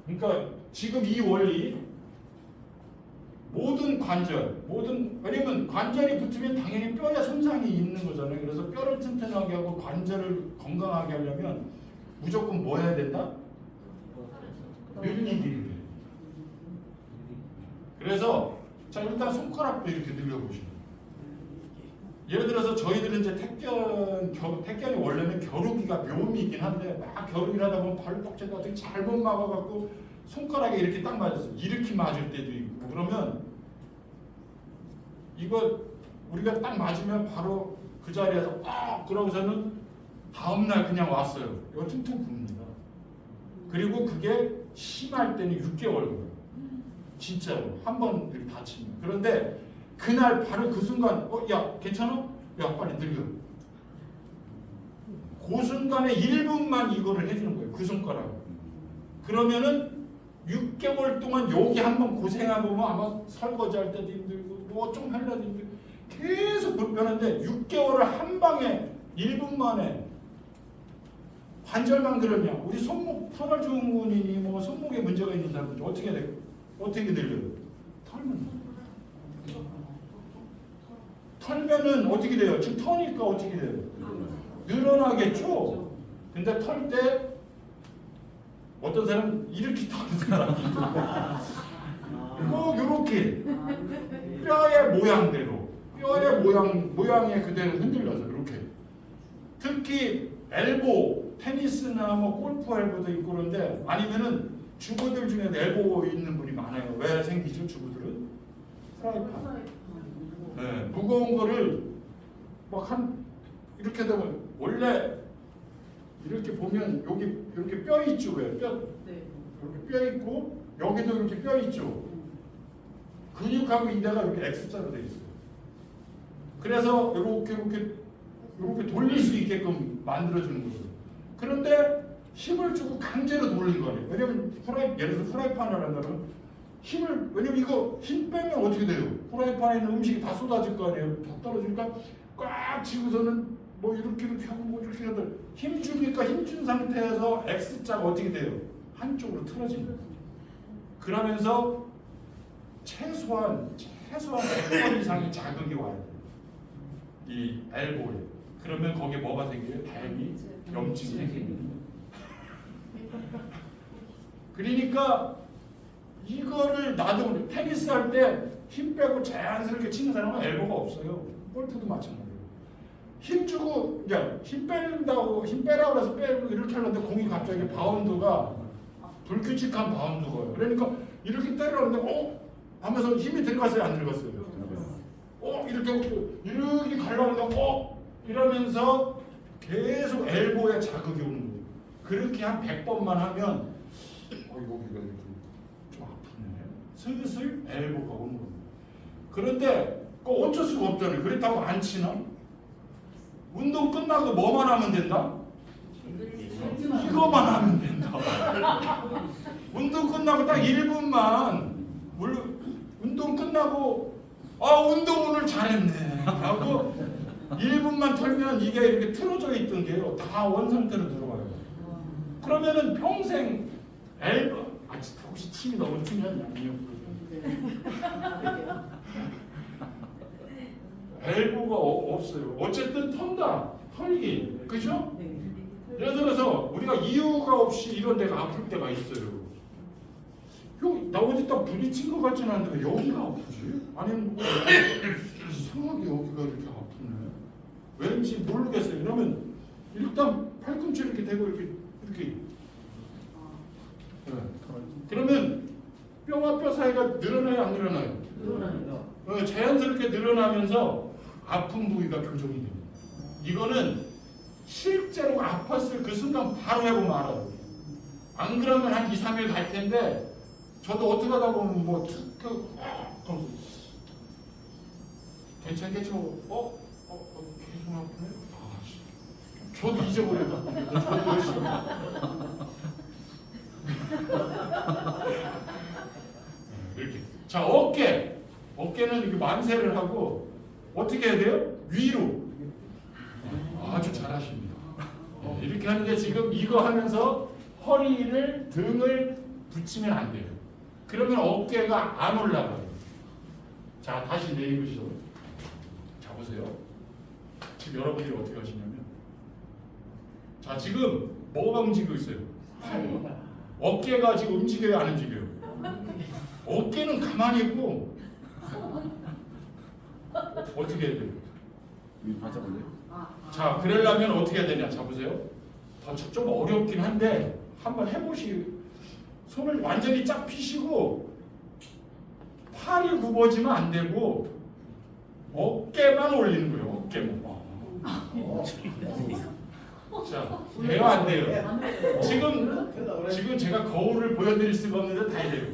그러니까 지금 이 원리 모든 관절, 왜냐면 관절이 붙으면 당연히 뼈에 손상이 있는 거잖아요. 그래서 뼈를 튼튼하게 하고 관절을 건강하게 하려면 무조건 뭐 해야 된다? 늘리기를 해. 그래서 자 일단 손가락도 이렇게 늘려보시면 예를 들어서 저희들은 이제 택견이 원래는 겨루기가 묘미이긴 한데 막 겨루기를 하다 보면 발목제가 어떻게 잘못 막아갖고 손가락에 이렇게 딱 맞았어. 이렇게 맞을 때도 있고 그러면 이거 우리가 딱 맞으면 바로 그 자리에서 그러고서는 다음날 그냥 왔어요. 이거 퉁퉁 붓니다. 그리고 그게 심할 때는 6개월 걸려요. 진짜로 한 번 이렇게 다치면. 그런데 그날 바로 그 순간 야 괜찮아? 야 빨리 늘려. 그 순간에 1분만 이거를 해주는 거예요. 그 손가락. 그러면은 6개월 동안 여기 한번 고생하고 뭐 아마 설거지할 때도 힘들고 뭐 좀 하려도 힘들고 계속 불편한데 6개월을 한 방에 1분 만에 관절만 그러냐? 우리 손목 터널 증후군이니 뭐 손목에 문제가 있는 사람들 어떻게 돼? 어떻게 들려요? 털면은 어떻게 돼요? 지금 터니까 어떻게 돼요? 늘어나겠죠. 근데 털 때 어떤 사람은 이렇게 터는 사람 꼭 이렇게 뼈의 모양대로 뼈의 모양에 그대로 흔들려서 이렇게 특히 엘보 테니스나 뭐 골프 엘보도 있고 그런데 아니면은 주부들 중에 엘보 있는 분이 많아요. 왜 생기죠? 주부들은 프라이팬 네, 무거운 거를 막 한 이렇게 되면 원래 이렇게 보면 여기 이렇게 뼈 있죠, 왜 뼈 네. 이렇게 뼈 있고 여기도 이렇게 뼈 있죠. 근육하고 인대가 이렇게 X자로 돼 있어요. 그래서 이렇게 돌릴 수 있게끔 만들어주는 거예요. 그런데 힘을 주고 강제로 돌린 거예요. 왜냐면 예를 들어서 프라이팬을 한다면 힘을 왜냐면 이거 힘 빼면 어떻게 돼요? 프라이팬에 있는 음식이 다 쏟아질 거 아니에요. 다 떨어지니까 꽉 쥐고서는 뭐 이렇게 하고 뭐 이렇게 하다 힘 주니까 힘 준 상태에서 X자가 어떻게 돼요? 한쪽으로 틀어집니다. 그러면서 최소한 100번 이상의 자극이 와야 돼요. 이 엘보에. 그러면 거기에 뭐가 생겨요? 다행히 염증이 생깁니다. 그러니까 이거를 나도 테니스 할 때 힘 빼고 자연스럽게 치는 사람은 엘보가 없어요. 골프도 마찬가지예요. 힘 주고 힘 빼라고 해서 빼고 이렇게 하는데 공이 갑자기 바운드가 불규칙한 바운드가요. 그러니까 이렇게 때리려는데 하면서 힘이 들어갔어요, 안 들어갔어요? 이렇게 가려고 이러면서 계속 엘보에 자극이 오는 거예요. 그렇게 한 100번만 하면 여기가 이렇게 좀 아프네. 슬슬 엘보가 오는 겁니다. 그런데 어쩔 수가 없잖아요. 그렇다고 안 치나? 운동 끝나고 뭐만 하면 된다? 이거만 하면 된다. 운동 끝나고 딱 1분만 운동 끝나고 운동 오늘 잘했네 하고 1분만 털면 이게 이렇게 틀어져 있던 게요 다 원상태로 들어와요. 그러면은 평생 엘보 혹시 침이 너무 튀면 양력 엘보가 없어요. 어쨌든 턴다 털기 그죠? 예를 들어서 우리가 이유가 없이 이런 데가 아플 때가 있어요. 나 어디 딱 부딪힌 것 같지는 않은데 왜 여기가 아프지? 아니면 뭐 이상하게 여기가 이렇게 아프네. 왠지 모르겠어요. 이러면 일단 팔꿈치 이렇게 대고 이렇게 네. 그러면 뼈와 뼈 사이가 늘어나요, 안 늘어나요? 늘어나요. 자연스럽게 늘어나면서 아픈 부위가 교정이 됩니다. 이거는 실제로 아팠을 그 순간 바로 해보면 알아요. 안 그러면 한 2, 3일 갈 텐데 저도 어떻게 하다 보면 뭐 괜찮겠죠? 계속 아프네? 저도 잊어버렸다. 저도 열심히. 이렇게. 자, 어깨는 이렇게 만세를 하고 어떻게 해야 돼요? 위로. 아주 잘하십니다. 이렇게 하는데 지금 이거 하면서 허리를 등을 붙이면 안 돼요. 그러면 어깨가 안 올라가요. 자, 다시 내리시죠. 자, 보세요. 지금 여러분들이 어떻게 하시냐면 자, 지금 뭐가 움직이고 있어요? 어깨가 지금 움직여요, 안 움직여요? 어깨는 가만히 있고 어떻게 해야 돼요? 자, 그러려면 어떻게 해야 되냐? 자, 보세요. 좀 어렵긴 한데 한번 해보시고 손을 완전히 쫙 펴시고 팔이 굽어지면 안 되고 어깨만 올리는 거예요. 어깨만. 자, 돼요, 안 돼요? 지금 제가 거울을 보여드릴 수가 없는데 다 해요.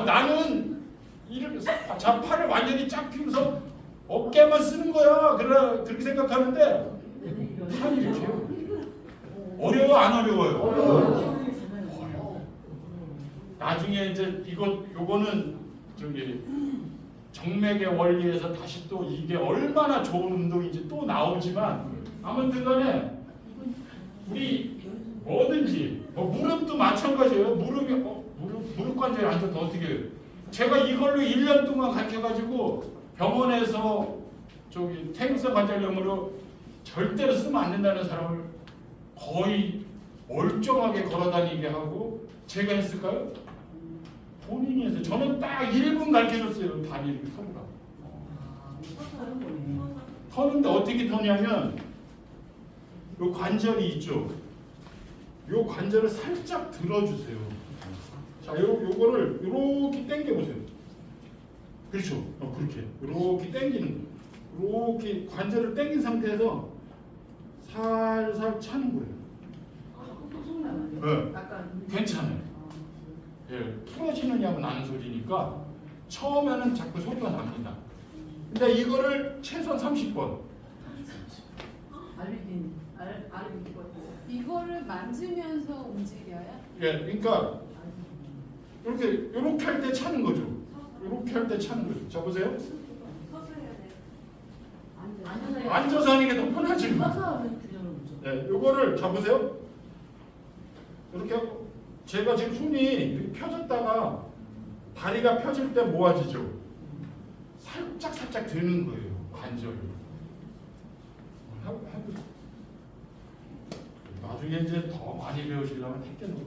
나는 이렇게 자, 팔을 완전히 쫙 펴면서 어깨만 쓰는 거야. 그렇게 생각하는데 팔이 이렇게 해요. 어려워, 안 어려워요? 어려워요. 나중에 이제 요거는 정맥의 원리에서 다시 또 이게 얼마나 좋은 운동인지 또 나오지만 아무튼 간에 우리 뭐든지 뭐 무릎도 마찬가지예요. 무릎 관절이 안 좋다 어떻게 해요? 제가 이걸로 1년 동안 가르쳐가지고 병원에서 저기 퇴행성 관절염으로 절대로 쓰면 안 된다는 사람을 거의 멀쩡하게 걸어다니게 하고 제가 했을까요? 본인이 했어요. 저는 딱 1분 가르쳐줬어요. 다리를 터느라. 터는데 어떻게 터냐면 요 관절이 있죠. 요 관절을 살짝 들어주세요. 자, 요거를 이렇게 당겨보세요. 그렇죠. 그렇게 이렇게 당기는 거예요. 이렇게 관절을 당긴 상태에서 살살 차는 거예요. 네. 괜찮아요. 예, 풀어지느냐고 나는 소리니까 처음에는 자꾸 소리가 납니다. 근데 이거를 최소한 30번. 이거를 만지면서 움직여요? 예, 그러니까 이렇게 할 때 차는 거죠. 이렇게 할 때 차는 거죠. 자 보세요. 앉아서 하는 게 더 편하지. 네, 이거를 잡으세요. 이렇게 하고 제가 지금 손이 이렇게 펴졌다가 다리가 펴질 때 모아지죠. 살짝 드는 거예요. 관절을. 나중에 이제 더 많이 배우시려면 택견으로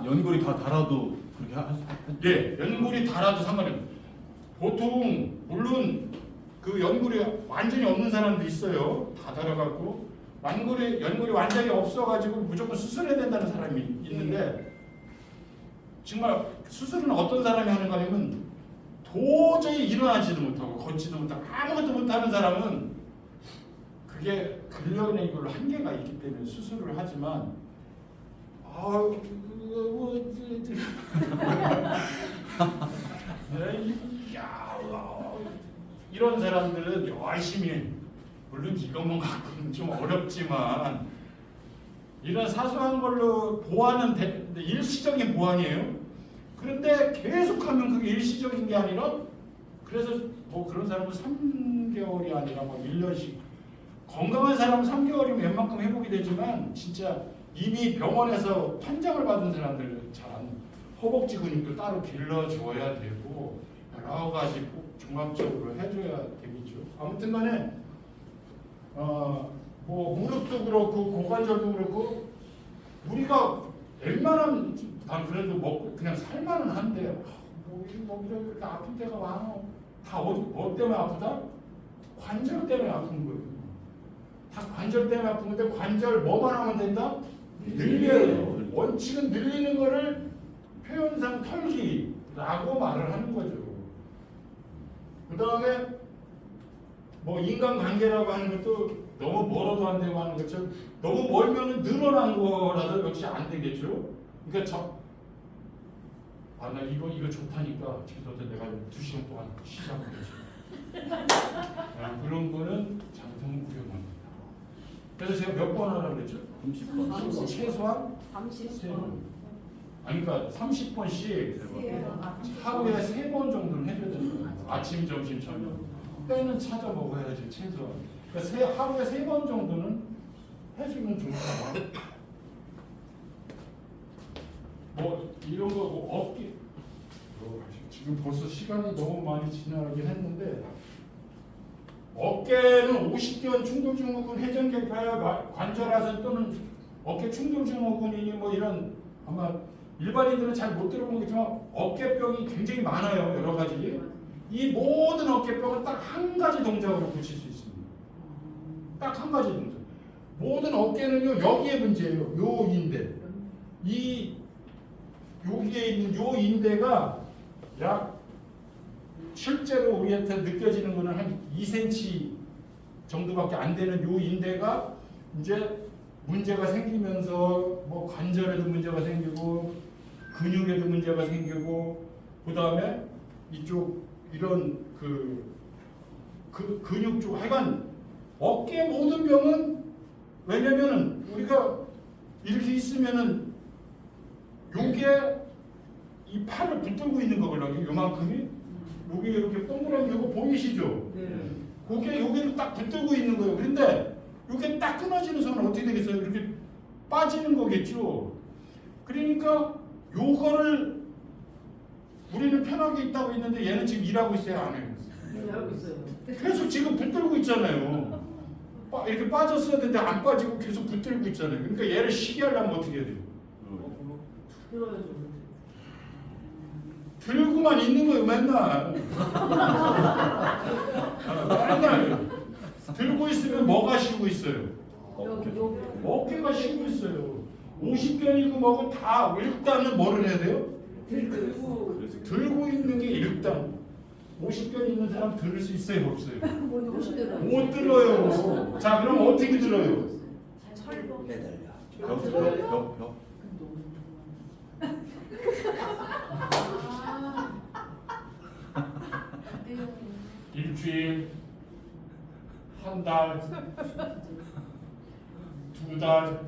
연골이 다 달아도 그렇게 할 수 있어요? 예, 연골이 달아도 상관이 없어요. 보통 물론 그 연골이 완전히 없는 사람도 있어요. 다 달아갖고 연골이 완전히 없어가지고 무조건 수술해야 된다는 사람이 있는데 정말 수술은 어떤 사람이 하는 거냐면 도저히 일어나지도 못하고 걷지도 못하고 아무것도 못하는 사람은 그게 근력이나 이걸로 한계가 있기 때문에 수술을 하지만 이런 사람들은 열심히 물론 이것만 갖고는 좀 어렵지만 이런 사소한 걸로 보완은 일시적인 보완이에요. 그런데 계속하면 그게 일시적인 게 아니라 그래서 뭐 그런 사람은 3개월이 아니라 뭐 1년씩 건강한 사람은 3개월이면 웬만큼 회복이 되지만 진짜 이미 병원에서 판정을 받은 사람들은 잘 허벅지 근육도 따로 길러줘야 되고 여러 가지 종합적으로 해줘야 되겠죠. 아무튼간에 뭐 무릎도 그렇고 고관절도 그렇고 우리가 웬만하면 난 그래도 먹고 그냥 살만은 한데 뭐 이렇게 아픈 데가 많어. 다 뭐 때문에 아프다? 관절 때문에 아픈 거예요. 다 관절 때문에 아픈 건데 관절 뭐만 하면 된다? 늘려요. 원칙은 늘리는 거를 표현상 털기라고 말을 하는 거죠. 그 다음에 뭐 인간관계라고 하는 것도 너무 멀어도 안 되고 하는 것처럼 너무 멀면은 늘어난 거라서 역시 안 되겠죠. 그러니까 나 이거 좋다니까 집에서 내가 2시간 동안 쉬자고 그러지. 그런 거는 장통 구형합니다. 그래서 제가 몇 번 하라고 그랬죠? 30번. 최소한 30번. 아니 그러니까 30번씩 하루에 3번 정도는 해줘야 되는 거예요. 아침, 점심, 저녁. 때는 찾아 먹어야지 최소한. 그러니까 하루에 3번 정도는 해주면 좋다. 뭐 이런 거 뭐 어깨. 지금 벌써 시간이 너무 많이 지나가긴 했는데 어깨는 50견 충돌증후군, 회전격파, 관절하선 또는 어깨 충돌증후군이니 뭐 이런 아마 일반인들은 잘 못 들어보겠지만 어깨병이 굉장히 많아요. 여러 가지. 이 모든 어깨병은 딱 한 가지 동작으로 고칠 수 있습니다. 딱 한 가지 동작. 모든 어깨는요 여기에 문제예요. 요 인대. 여기에 있는 요 인대가 약 실제로 우리한테 느껴지는 거는 한 2cm 정도밖에 안 되는 요 인대가 이제 문제가 생기면서 뭐 관절에도 문제가 생기고 근육에도 문제가 생기고 그 다음에 이쪽 이런 근육 쪽 하여간 어깨 모든 병은 왜냐면은 우리가 이렇게 있으면은 요게 이 팔을 붙들고 있는 거거든요. 요만큼이 여기 이렇게 동그란 게 이거 보이시죠? 그게 여기를 딱 붙들고 있는 거예요. 그런데 이게 딱 끊어지는 순간 어떻게 되겠어요? 이렇게 빠지는 거겠죠. 그러니까 요거를 우리는 편하게 있다고 했는데 얘는 지금 일하고 있어요, 안 해요? 일하고 있어요. 계속 지금 붙들고 있잖아요. 이렇게 빠졌어야 되는데 안 빠지고 계속 붙들고 있잖아요. 그러니까 얘를 쉬게 하려면 어떻게 해야 돼요? 들어야죠. 들고만 있는 거예요, 맨날. 맨날 들고 있으면 뭐가 쉬고 있어요? 여기 어깨가 쉬고 있어요. 50견이고 뭐고 다 일단은 뭐를 해야 돼요? 들고 들고 있는 게 일단 50견 있는 사람 들을 수 있어요, 없어요? 못 들어요. 못 들어요. 자, 그럼 어떻게 들어요? 철봉. 벽. 일주일, 한 달, 두 달,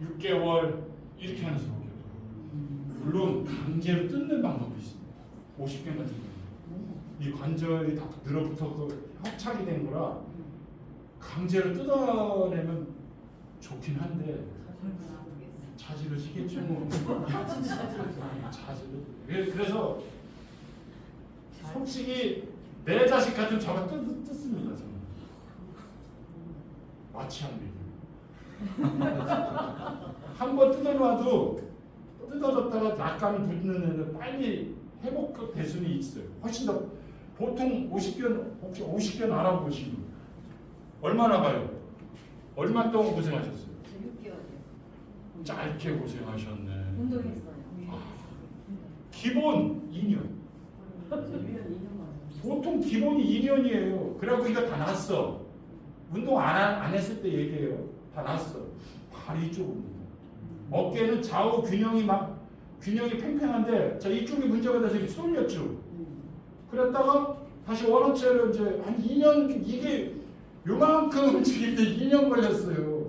6개월 이렇게 하는 수밖에 없어요. 물론 강제로 뜯는 방법이 있습니다. 50견 같은 경우 이 관절이 다 늘어붙어 협착이 된 거라 강제로 뜯어내면 좋긴 한데 자지를 시겠죠. 자지를. 그래서 솔직히 내 자식 같은 저가 뜯습니다. 저는 마취 안 되게. 한번 뜯어놔도 뜯어졌다가 약간 붙는 애는 빨리 회복될 수는 있어요. 훨씬 더 보통 50견 혹시 50견 알아보시고 얼마나 가요? 얼마 동안 고생하셨어요? 6개월이요. 짧게 고생하셨네. 운동했어요. 기본 2년. 보통 기본이 2년이에요. 그래갖고 이거 다 났어. 운동 안 했을 때 얘기해요. 다 났어. 발이 좁습니다. 어깨는 좌우 균형이 팽팽한데 자 이쪽이 문제가 돼서 이렇게 쏠렸죠. 그랬다가 다시 원어체로 이제 한 2년 이게 요만큼 움직일 때 2년 걸렸어요.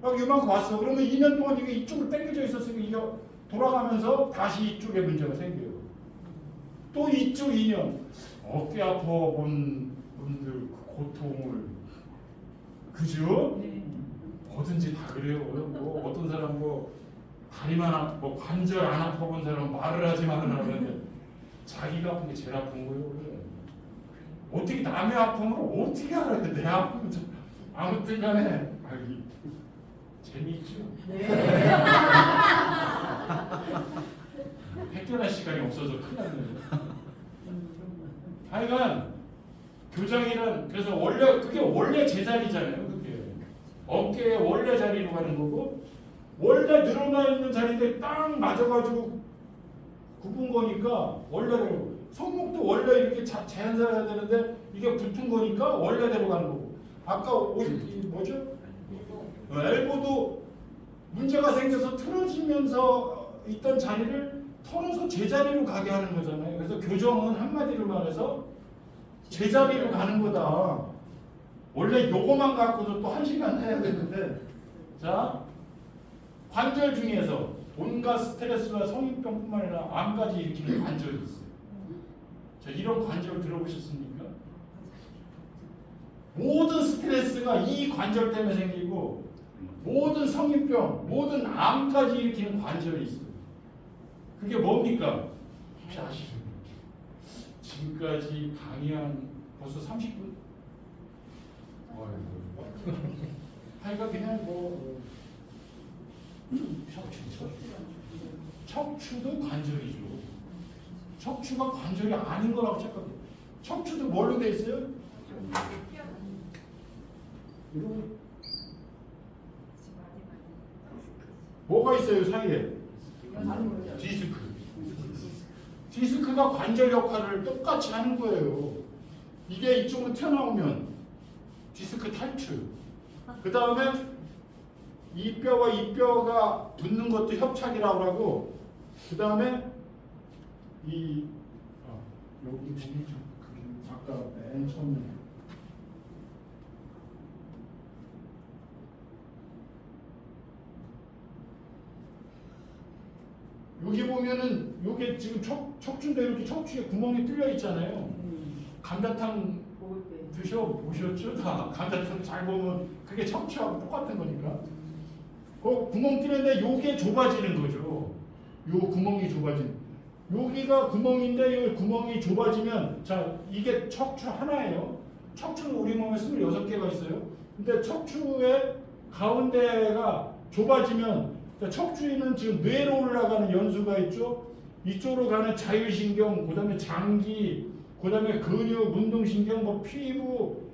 막 요만큼 왔어. 그러면 2년 동안 이게 이쪽으로 당겨져 있었으니까 이게 돌아가면서 다시 이쪽에 문제가 생겨요. 또 이쪽 2년 어깨 아파 본 분들 그 고통을 그죠? 뭐든지 다 그래요. 뭐 어떤 사람 뭐 다리만 뭐 관절 안 아파 본 사람 말을 하지 말라는데 자기가 아픈 게 제일 아픈 거예요. 원래. 어떻게 남의 아픔을 어떻게 알아요? 내 아픔은 아무튼간에 재미있죠. 백견할 시간이 없어서 큰일 났네요. 하여간 교정이란 그래서 원래 그게 원래 제자리잖아요. 그게 어깨의 원래 자리로 가는 거고 원래 늘어나 있는 자리인데 딱 맞아가지고 굽은 거니까 원래대로 손목도 원래 이렇게 자연스러워야 되는데 이게 붙은 거니까 원래대로 가는 거고 아까 뭐죠? 엘보도 문제가 생겨서 틀어지면서 있던 자리를 털어서 제자리로 가게 하는 거잖아요. 그래서 교정은 한마디로 말해서 제자리로 가는 거다. 원래 요거만 갖고도 또 1시간 해야 되는데 자 관절 중에서 온갖 스트레스와 성인병뿐만 아니라 암까지 일으키는 관절이 있어요. 자 이런 관절 들어보셨습니까? 모든 스트레스가 이 관절 때문에 생기고 모든 성인병, 모든 암까지 일으키는 관절이 있어요. 그게 뭡니까? 혹시 아시죠? 지금까지 강의한 벌써 30분? 하여간 그냥 뭐 척추도 관절이죠. 척추가 관절이 아닌 거라고 착각해요. 척추도 뭘로 돼 있어요? 뭐가 있어요 사이에? 디스크. 디스크가 관절 역할을 똑같이 하는 거예요. 이게 이쪽으로 튀어나오면 디스크 탈출. 그 다음에 이 뼈와 이 뼈가 붙는 것도 협착이라고 하고 그 다음에 여기 아까 맨 처음에 여기 보면은 요게 지금 척추인데 이렇게 척추에 구멍이 뚫려 있잖아요. 감자탕 먹을 때. 드셔 보셨죠? 다 감자탕 잘 보면 그게 척추하고 똑같은 거니까. 그 구멍 뚫는데 요게 좁아지는 거죠. 요 구멍이 좁아진. 여기가 구멍인데 이 구멍이 좁아지면 자 이게 척추 하나예요. 척추는 우리 몸에 26개가 있어요. 근데 척추의 가운데가 좁아지면 척추에는 지금 뇌로 올라가는 연수가 있죠. 이쪽으로 가는 자율신경, 그다음에 장기, 그다음에 근육, 운동신경, 뭐 피부,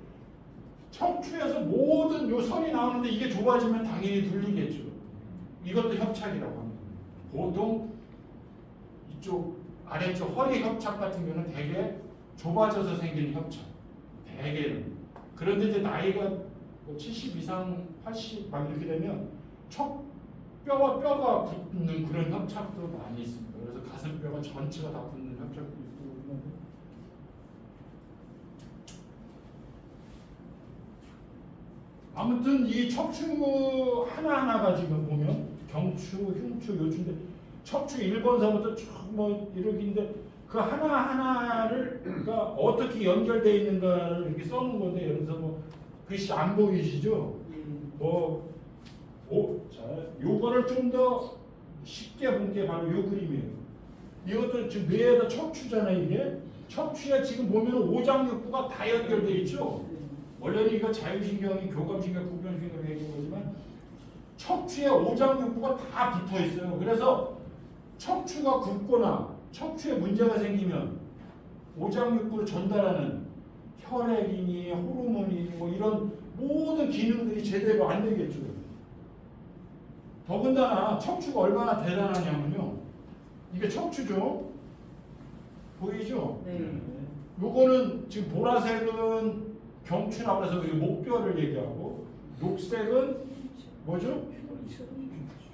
척추에서 모든 요 선이 나오는데 이게 좁아지면 당연히 눌리겠죠. 이것도 협착이라고 합니다. 보통 이쪽 아래쪽 허리 협착 같은 경우는 되게 좁아져서 생기는 협착. 대개는. 그런데 이제 나이가 70 이상, 80 막 이렇게 되면 뼈와 뼈가 붙는 그런 협착도 많이 있습니다. 그래서 가슴뼈가 전체가 다 붙는 협착도 있고 그런데 아무튼 이 척추 하나하나가 지금 보면 경추, 흉추, 요추인데 척추 1번서부터 쭉 뭐 이렇게인데 그 하나하나를 그러니까 어떻게 연결되어 있는가를 이렇게 써놓은 건데 예를 들어서 뭐 글씨 안 보이시죠? 자, 요거를 좀 더 쉽게 본 게 바로 요 그림이에요. 이것도 지금 뇌에다 척추잖아요, 이게. 척추에 지금 보면 오장육부가 다 연결되어 있죠. 원래는 이거 자율신경이 교감신경, 구변신경 얘기한 거지만 척추에 오장육부가 다 붙어 있어요. 그래서 척추가 굽거나 척추에 문제가 생기면 오장육부를 전달하는 혈액이니 호르몬이니 뭐 이런 모든 기능들이 제대로 안 되겠죠. 더군다나 척추가 얼마나 대단하냐면요. 이게 척추죠. 보이죠? 네. 요거는 지금 보라색은 경추라고 해서 목뼈를 얘기하고 녹색은 뭐죠?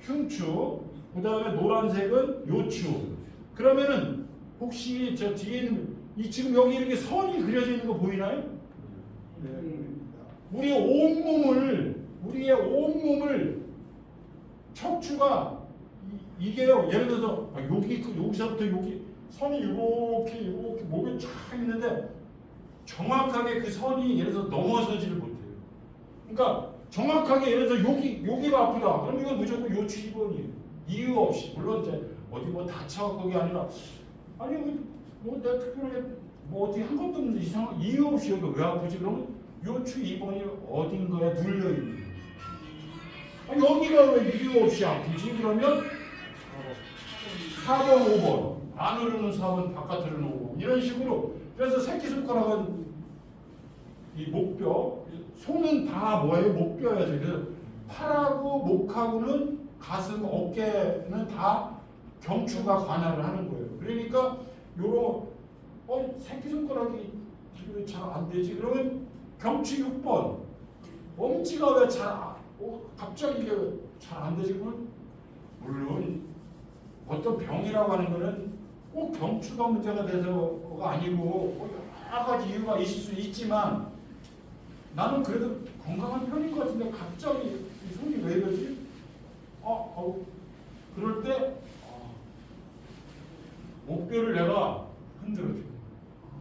흉추. 그 다음에 노란색은 요추. 그러면은 혹시 저 뒤에 있는 이 지금 여기 이렇게 선이 그려져 있는 거 보이나요? 우리의 온몸을 척추가 이게요. 예를 들어서 여기서부터 여기 선이 이렇게 목에 쫙 있는데 정확하게 그 선이 예를 들어서 넘어서지를 못해요. 그러니까 정확하게 예를 들어서 여기가 아프다. 그럼 이건 무조건 요추 2번이에요. 이유 없이. 물론 이제 어디 뭐 다쳐갖고 그게 아니라 아니 뭐 내가 특별하게 뭐 어디 한 것도 없는데 이상한 이유 없이 여기 왜 아프지? 그러면 요추 2번이 어딘가에 눌려 있는 거예요. 아니, 여기가 왜 이유 없이 아프지? 그러면 4번, 5번 안으로는 4번, 바깥으로는 5번 이런 식으로. 그래서 새끼손가락은 이 목뼈, 손은 다 뭐예요? 목뼈예요. 그래서 팔하고 목하고는 가슴, 어깨는 다 경추가 관할을 하는 거예요. 그러니까 요런 새끼손가락이 왜 잘 안 되지? 그러면 경추 6번 엄지가 왜 갑자기 이게 잘 안 되지? 그러면 물론 어떤 병이라고 하는 거는 꼭 경추가 문제가 돼서가 아니고 여러 가지 이유가 있을 수 있지만 나는 그래도 건강한 편인 것 같은데 갑자기 이 손이 왜 이러지? 그럴 때 목뼈를 내가 흔들어줘.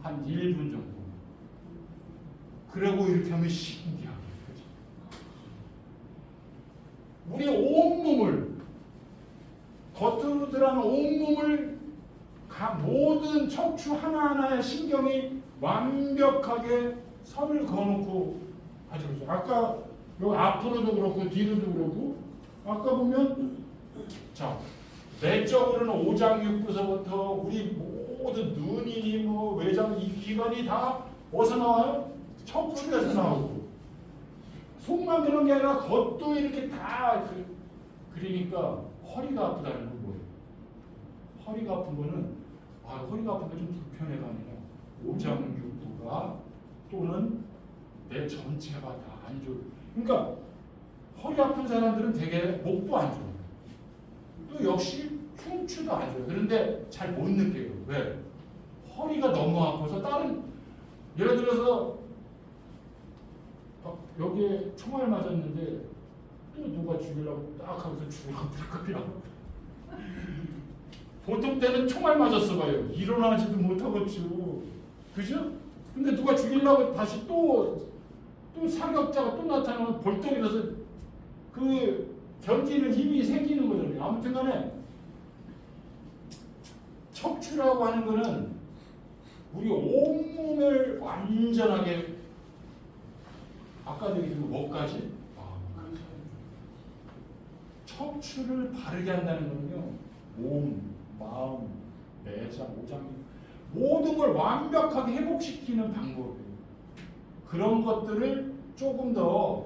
한 1분 정도. 그리고 이렇게 하면 신기하게. 우리 온몸을 겉으로 들어가는 온몸을 모든 척추 하나하나의 신경이 완벽하게 선을 그어놓고 하죠. 아까 요 앞으로도 그렇고 뒤로도 그렇고 아까 보면 자 내적으로는 오장육부서부터 우리 모든 눈이니 뭐 외장 이 기관이 다 어디서 나와요? 척추에서 나오고 속만 그런 게 아니라 겉도 이렇게 다 그러니까 허리가 아프다는 건 뭐예요? 허리가 아픈 거는 허리가 아픈 게 좀 불편해가 아니라 오장육부가 또는 내 전체가 다 안 좋아요. 그러니까 허리 아픈 사람들은 되게 목도 안 좋아요. 또 역시 흉추도 안 좋아요. 그런데 잘 못 느껴요. 왜? 허리가 너무 아파서 다른 예를 들어서 여기에 총알 맞았는데 또 누가 죽이려고 딱 하면서 죽으려고 들 거야. 보통 때는 총알 맞았어 봐요. 일어나지도 못하겠죠. 그죠? 근데 누가 죽이려고 다시 또 사격자가 또 나타나면 벌떡 일어서 그 견디는 힘이 생기는 거잖아요. 아무튼 간에 척추라고 하는 거는 우리 온몸을 완전하게 아까도 얘기했지만 뭐까지? 척추를 바르게 한다는 거는요. 몸, 마음, 내장, 오장 모든 걸 완벽하게 회복시키는 방법이에요. 그런 것들을 조금 더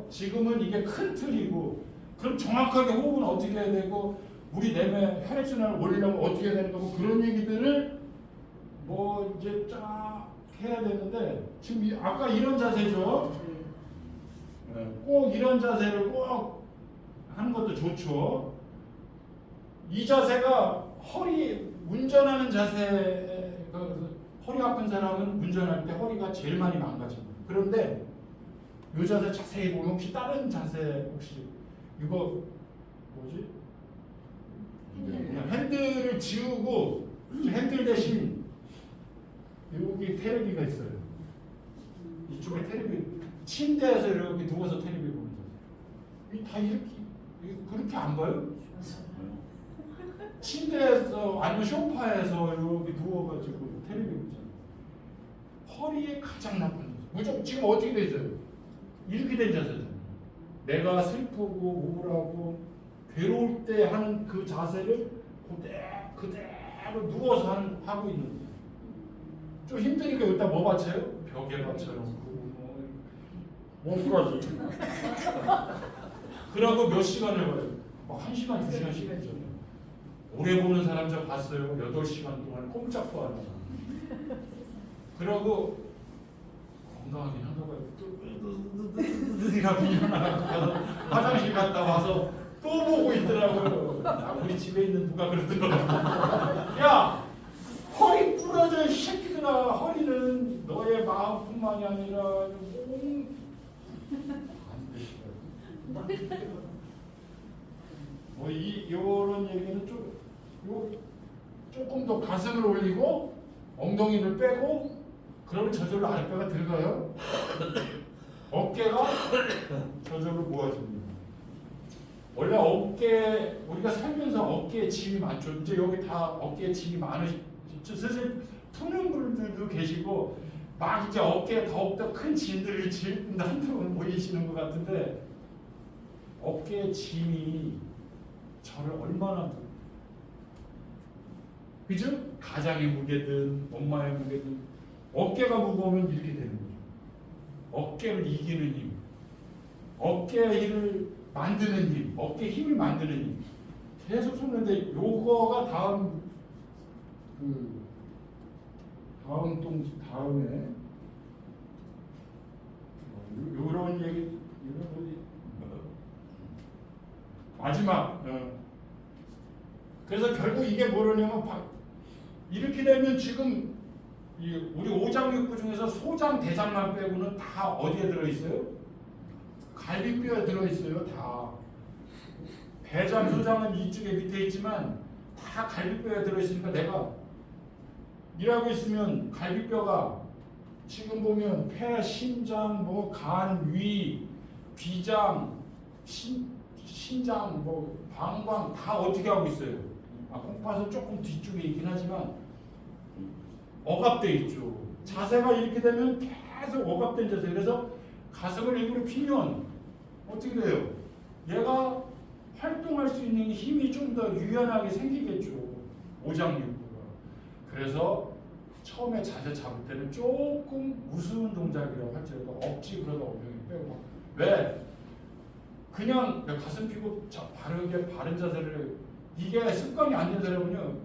지금은 이게 큰 틀이고 그럼 정확하게 호흡은 어떻게 해야 되고 우리 내면 혈액순환을 올리려면 어떻게 해야 되는 거고 그런 얘기들을 뭐 이제 쫙 해야 되는데 지금 아까 이런 자세죠. 꼭 이런 자세를 꼭 하는 것도 좋죠. 이 자세가 운전하는 자세, 허리 아픈 사람은 운전할 때 허리가 제일 많이 망가집니다. 그런데 이 자세 자세히 보면 혹시 다른 자세 혹시 이거 뭐지? 그냥 핸들을 지우고 핸들 대신 여기 테레비가 있어요. 이쪽에 테레비 침대에서 이렇게 누워서 테레비 보는 자세. 다 이렇게 그렇게 안 봐요? 침대에서 아니면 소파에서 이렇게 누워가지고 테레비 보잖아요. 허리에 가장 나쁜 자세. 무조건 지금 어떻게 돼 있어요? 이렇게 된 자세잖아요. 내가 슬프고 우울하고 괴로울 때 하는 그 자세를 그대로 누워서 하고 있는 거예요. 좀 힘드니까 여기다 뭐 받쳐요? 벽에 받쳐놓고 몸까지. 그러고 몇 시간을 봐요? 막 1시간, 2시간씩 했잖아요. 오래 보는 사람 저 봤어요. 8시간 동안 꼼짝도 안 하고. 그러고 건강하긴 한가 봐요. 이라고 일어나서 화장실 갔다 와서 또 보고 있더라고요. 우리 집에 있는 누가 그러더라고요. 야! 허리 부러져 이 새끼들아. 허리는 너의 마음뿐만이 아니라 몸 안 되시더라고요. 뭐 요런 얘기는 조금 더 가슴을 올리고 엉덩이를 빼고 그러면 저절로 아랫배가 들어가요. 어깨가 저절로 모아집니다. 원래 우리가 살면서 어깨에 짐이 많죠. 이제 여기 다 어깨에 짐이 슬슬 푸는 분들도 계시고 막 이제 어깨에 더욱더 큰 짐들을 жил한다고 보이시는 것 같은데 어깨에 짐이 저를 얼마나 그죠? 가장의 무게든 엄마의 무게든 어깨가 무거우면 이렇게 되는 거죠. 어깨를 이기는 힘, 어깨의 힘을 만드는 힘, 어깨 힘을 만드는 힘 계속 쏘는데 요거가 다음에 요런 얘기 마지막 그래서 결국 이게 뭐냐면 이렇게 되면 지금 우리 오장육부 중에서 소장, 대장만 빼고는 다 어디에 들어있어요? 갈비뼈에 들어있어요. 다. 대장, 소장은 이쪽에 밑에 있지만 다 갈비뼈에 들어있으니까 내가 일하고 있으면 갈비뼈가 지금 보면 폐, 심장, 뭐 간, 위, 비장, 신장, 뭐 방광 다 어떻게 하고 있어요? 콩팥은 조금 뒤쪽에 있긴 하지만 억압돼 있죠. 자세가 이렇게 되면 계속 억압된 자세. 그래서 가슴을 일부러 피면 어떻게 돼요? 얘가 활동할 수 있는 힘이 좀 더 유연하게 생기겠죠. 오장육부가. 그래서 처음에 자세 잡을 때는 조금 우스운 동작이라고 할지라도 억지 그러다 엉덩이 빼고. 왜? 그냥 가슴 피고 바르게 바른 자세를 이게 습관이 안 된 사람은요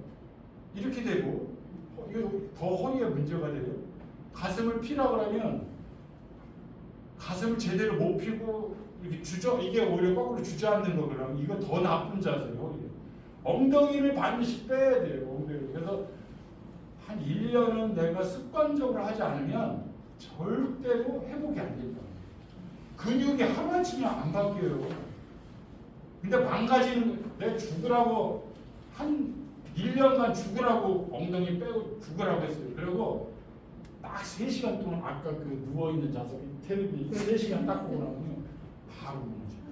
이렇게 되고 더 허리에 문제가 돼요. 가슴을 피라고 하면 가슴을 제대로 못 피고 이렇게 이게 오히려 거꾸로 주저앉는 거거든요. 이거 더 나쁜 자세예요. 엉덩이를 반드시 빼야 돼요. 엉덩이를. 그래서 한 1년은 내가 습관적으로 하지 않으면 절대로 회복이 안 된다. 근육이 하루아침에 안 바뀌어요. 근데 망가지는 내 죽으라고 한 1년간 죽으라고 엉덩이 빼고 죽으라고 했어요. 그리고 딱 3시간 동안 아까 그 누워있는 좌석에 텔레비 3시간 딱 보고 나면 바로 무너져요.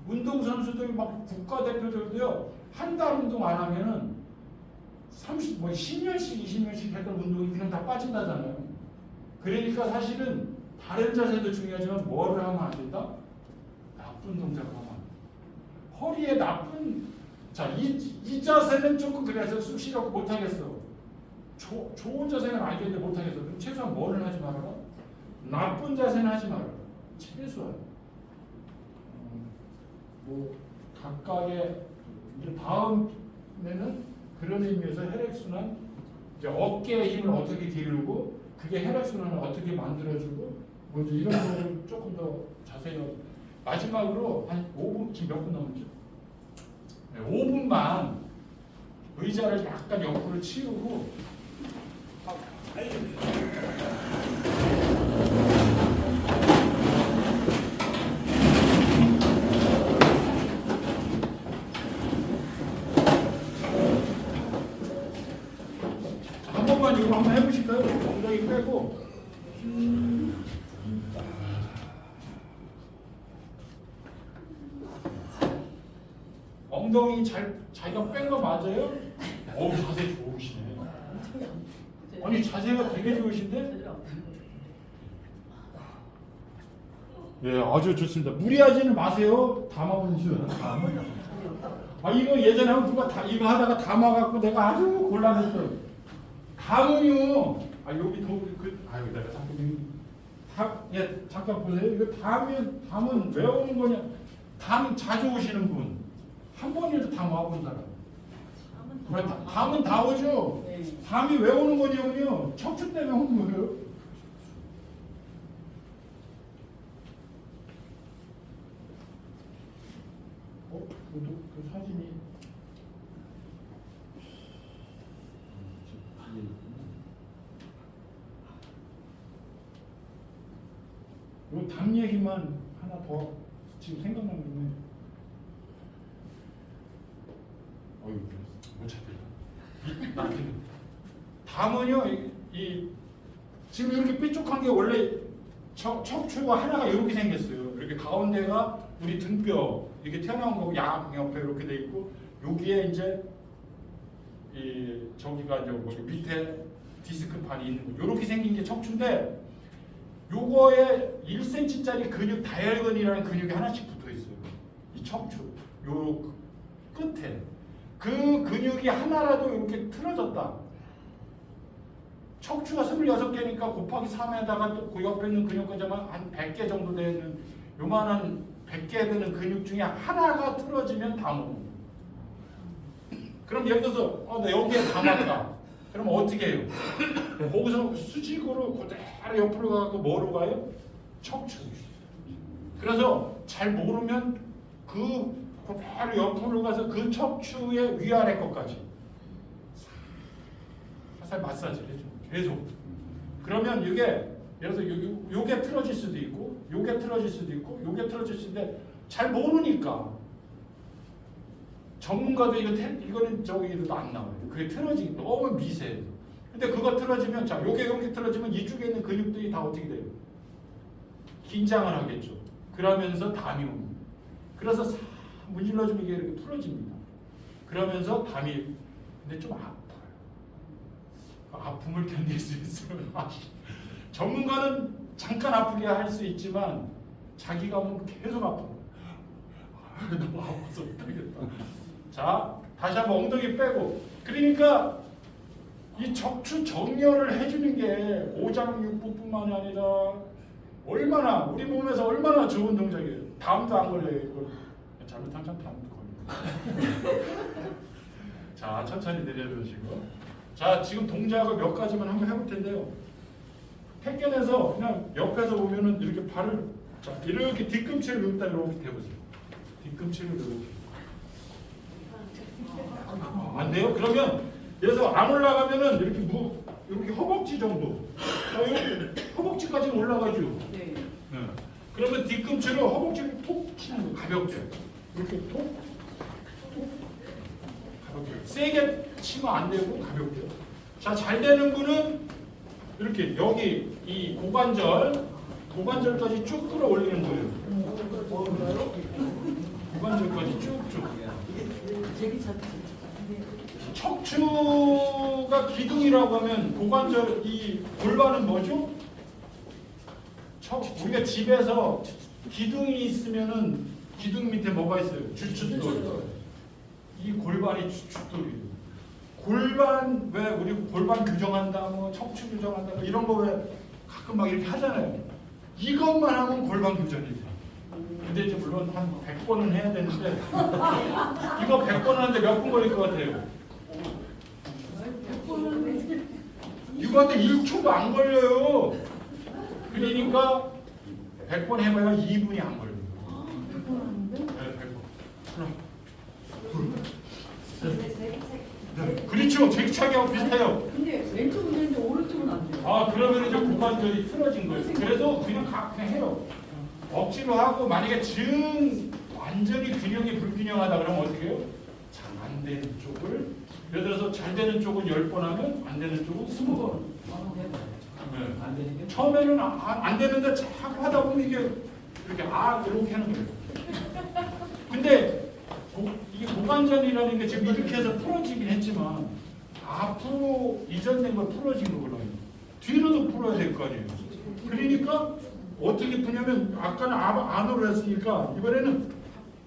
운동선수들 막 국가대표들도요, 한 달 운동 안 하면은 10년씩 20년씩 했던 운동이 그냥 다 빠진다잖아요. 그러니까 사실은 다른 자세도 중요하지만 뭐를 하면 안 된다? 나쁜 동작을 하면 안 된다. 허리에 나쁜, 자, 이 자세는 조금 그래서 쑥스럽고 못하겠어. 좋은 자세는 알겠는데 못하겠어. 그럼 최소한 뭐를 하지 말아라? 나쁜 자세는 하지 말아라. 최소한. 뭐 각각의 이제 다음에는 그런 의미에서 혈액순환, 이제 어깨의 힘을 어떻게 기르고 그게 혈액순환을 어떻게 만들어주고 뭐 이제 이런 거를 조금 더 자세히 마지막으로 한 5분, 지금 몇 분 남았죠? 네, 5분만 의자를 약간 옆으로 치우고 한 번만 이거 한번 해보실까요? 엉덩이 빼고 엉덩이 자기가 뺀 거 맞아요? 어우 자세 좋으시네. 아니 자세가 되게 좋으신데? 예, 아주 좋습니다. 무리하지는 마세요. 담아보시죠. 아 이거 예전에 한 누가 이거 하다가 담아갖고 내가 아주 곤란했어요. 담은요. 아 여기 아유 내가 자꾸 예 잠깐 보세요. 이거 담은 왜 오는 거냐? 담 자주 오시는 분. 한 번이라도 담 와본 사람. 담은 다 오죠. 담이 왜 오는 거냐면요. 척추 때문에 오는 거예요. 그 사진이 요 담 얘기만 하나 더 지금 생각나는 게 있네. 어휴 못 찾겠다. 담은요 지금 이렇게 삐쭉한 게 원래 척추가 하나가 이렇게 생겼어요. 이렇게 가운데가 우리 등뼈 이렇게 튀어나온 거고 양옆에 이렇게 돼 있고 여기에 이제 저기가 이제 뭐 밑에 디스크판이 있는 거 이렇게 생긴 게 척추인데 요거에 1cm짜리 근육 다혈근이라는 근육이 하나씩 붙어 있어요. 이 척추 요 끝에 그 근육이 하나라도 이렇게 틀어졌다. 척추가 26개니까 곱하기 3에다가 또 그 옆에 있는 근육까지 한 100개 정도 되는 요만한 100개 되는 근육 중에 하나가 틀어지면 담은. 그럼 예를 들어서 나 여기에 담았다. 그럼 어떻게 해요? 거기서 수직으로 그대로 옆으로 가고 뭐로 가요? 척추. 그래서 잘 모르면 그대로 옆으로 가서 그 척추의 위아래 것까지 살살 마사지를 해줘. 계속. 그러면 이게 예를 들어서 요게 틀어질 수도 있고 요게 틀어질 수도 있고 요게 틀어질 수도 있는데 잘 모르니까 전문가도 이거는 저기도 안 나와요. 그게 틀어지기 너무 미세해요. 근데 그거 틀어지면 자 요게 이렇게 틀어지면 이쪽에 있는 근육들이 다 어떻게 돼요? 긴장을 하겠죠. 그러면서 담이 옵니다. 그래서 문질러주면 이게 이렇게 풀어집니다. 그러면서 담이 근데 좀 아파요. 아픔을 견딜 수 있어요. 전문가는 잠깐 아프게 할 수 있지만 자기가 하면 계속 아파요. 너무 아파서 못하겠다. 자, 다시 한번 엉덩이 빼고. 그러니까 이 척추 정렬을 해주는 게 오장육부뿐만이 아니라 얼마나 우리 몸에서 얼마나 좋은 동작이에요. 담도 안 걸려요. 잘못하면 담도 걸려요. 자, 천천히 내려주시고. 자, 지금 동작을 몇 가지만 한번 해볼 텐데요. 택견에서 그냥 옆에서 보면은 이렇게 발을 자 이렇게 뒤꿈치를 여기다 이렇게 대보세요. 뒤꿈치를 이렇게. 안 돼요? 그러면 그래서 안 올라가면은 이렇게 허벅지 정도. 이렇게 허벅지까지 올라가죠. 네. 네. 그러면 뒤꿈치로 허벅지를 톡 치는 거 가볍게. 이렇게 톡 이렇게 세게 치면 안 되고 가볍게. 자, 잘 되는 분은 이렇게 여기 이 고관절까지 쭉 끌어올리는 거예요. 고관절까지 쭉쭉. 척추가 기둥이라고 하면 고관절 이 골반은 뭐죠? 우리가 집에서 기둥이 있으면은 기둥 밑에 뭐가 있어요? 주춧돌. 이 골반이 주춧돌이에요. 골반 왜 우리 골반 규정한다, 뭐 척추 규정한다, 뭐 이런 거 왜 가끔 막 이렇게 하잖아요. 이것만 하면 골반 교정이에요. 근데 이제 물론 한 100번은 해야 되는데 이거 100번 하는데 몇 분 걸릴 것 같아요? 이거한테 1초도 안 걸려요. 그러니까 100번 해봐야 2분이 안 걸려요. 네, 100번. 하나, 둘, 셋. 네, 그렇죠. 제기차기하고 비슷해요. 근데 왼쪽은 되는데 오른쪽은 안 돼요. 아, 그러면 이제 고관절이 틀어진 거예요. 그래도 그냥 해요. 억지로 하고 만약에 완전히 균형이 불균형하다 그러면 어떻게 해요? 잘 안 되는 쪽을 예를 들어서 잘 되는 쪽은 10번 하면 안 되는 쪽은 20번. 네. 처음에는 안 되는데 자꾸 하다 보면 이게 이렇게 이렇게 하는 거예요. 근데 이게 고관절이라는 게 지금 이렇게 해서 풀어지긴 했지만 앞으로 이전된 걸 풀어진 거거든요. 뒤로도 풀어야 될 거 아니에요. 그러니까 어떻게 푸냐면 아까는 안으로 했으니까 이번에는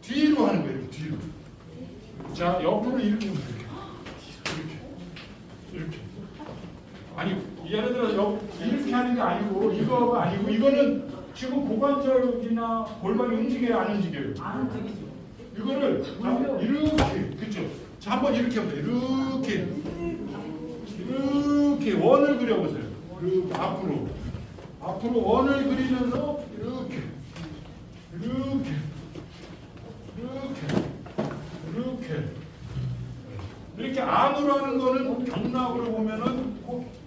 뒤로 하는 거예요. 뒤로. 자, 옆으로 이렇게 이렇게. 아니, 예를 들어 이렇게 하는 게 아니고 이거가 아니고 이거는 지금 고관절이나 골반이 움직여요, 안 움직여요? 안 움직이죠. 이거를 이렇게, 그렇죠? 자, 한번 이렇게 해보세요. 이렇게 원을 그려보세요. 이렇게 앞으로 원을 그리면서 이렇게 안으로 하는 거는 경락으로 보면은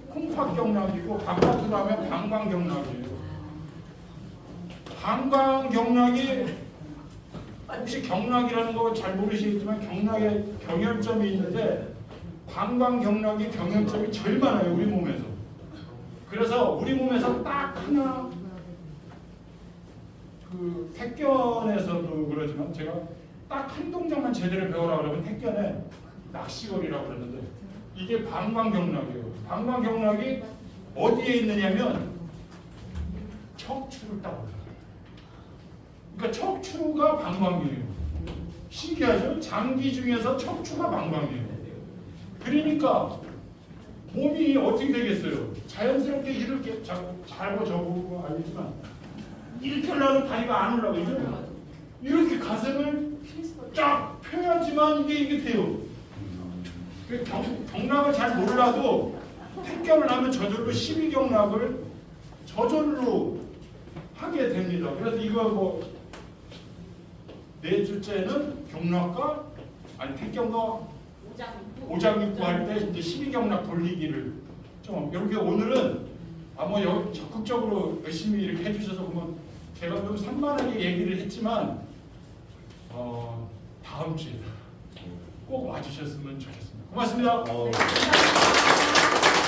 콩팥 경락이고 바깥으로 하면 방광 경락이에요. 방광 경락이 혹시 경락이라는 거 잘 모르시겠지만 경락에 경혈점이 있는데 방광 경락이 경혈점이 제일 많아요, 우리 몸에서. 그래서 우리 몸에서 딱 하나 그 택견에서도 그러지만 제가 딱 한 동작만 제대로 배우라 그러면 택견에 낚시거리라고 그러는데 이게 방광 경락이에요. 방광 경락이 어디에 있느냐면 척추를 딱 올라가요. 그러니까 척추가 방광이에요. 신기하죠? 장기 중에서 척추가 방광이에요. 그러니까 몸이 어떻게 되겠어요? 자연스럽게 이렇게 잘고 저고 알겠지만 이렇게 하려면 다리가 안 올라가죠? 이렇게 가슴을 쫙 펴야지만 이게 돼요. 경락을 잘 몰라도 택견을 하면 저절로 12경락을 저절로 하게 됩니다. 그래서 이거 네 줄째는 경락과 택견과 오장육부 할 때 이제 12경락 돌리기를 좀 이렇게 오늘은 적극적으로 열심히 이렇게 해주셔서 그러면 제가 좀 산만하게 얘기를 했지만 다음 주에 꼭 와주셨으면 좋겠습니다. 고맙습니다.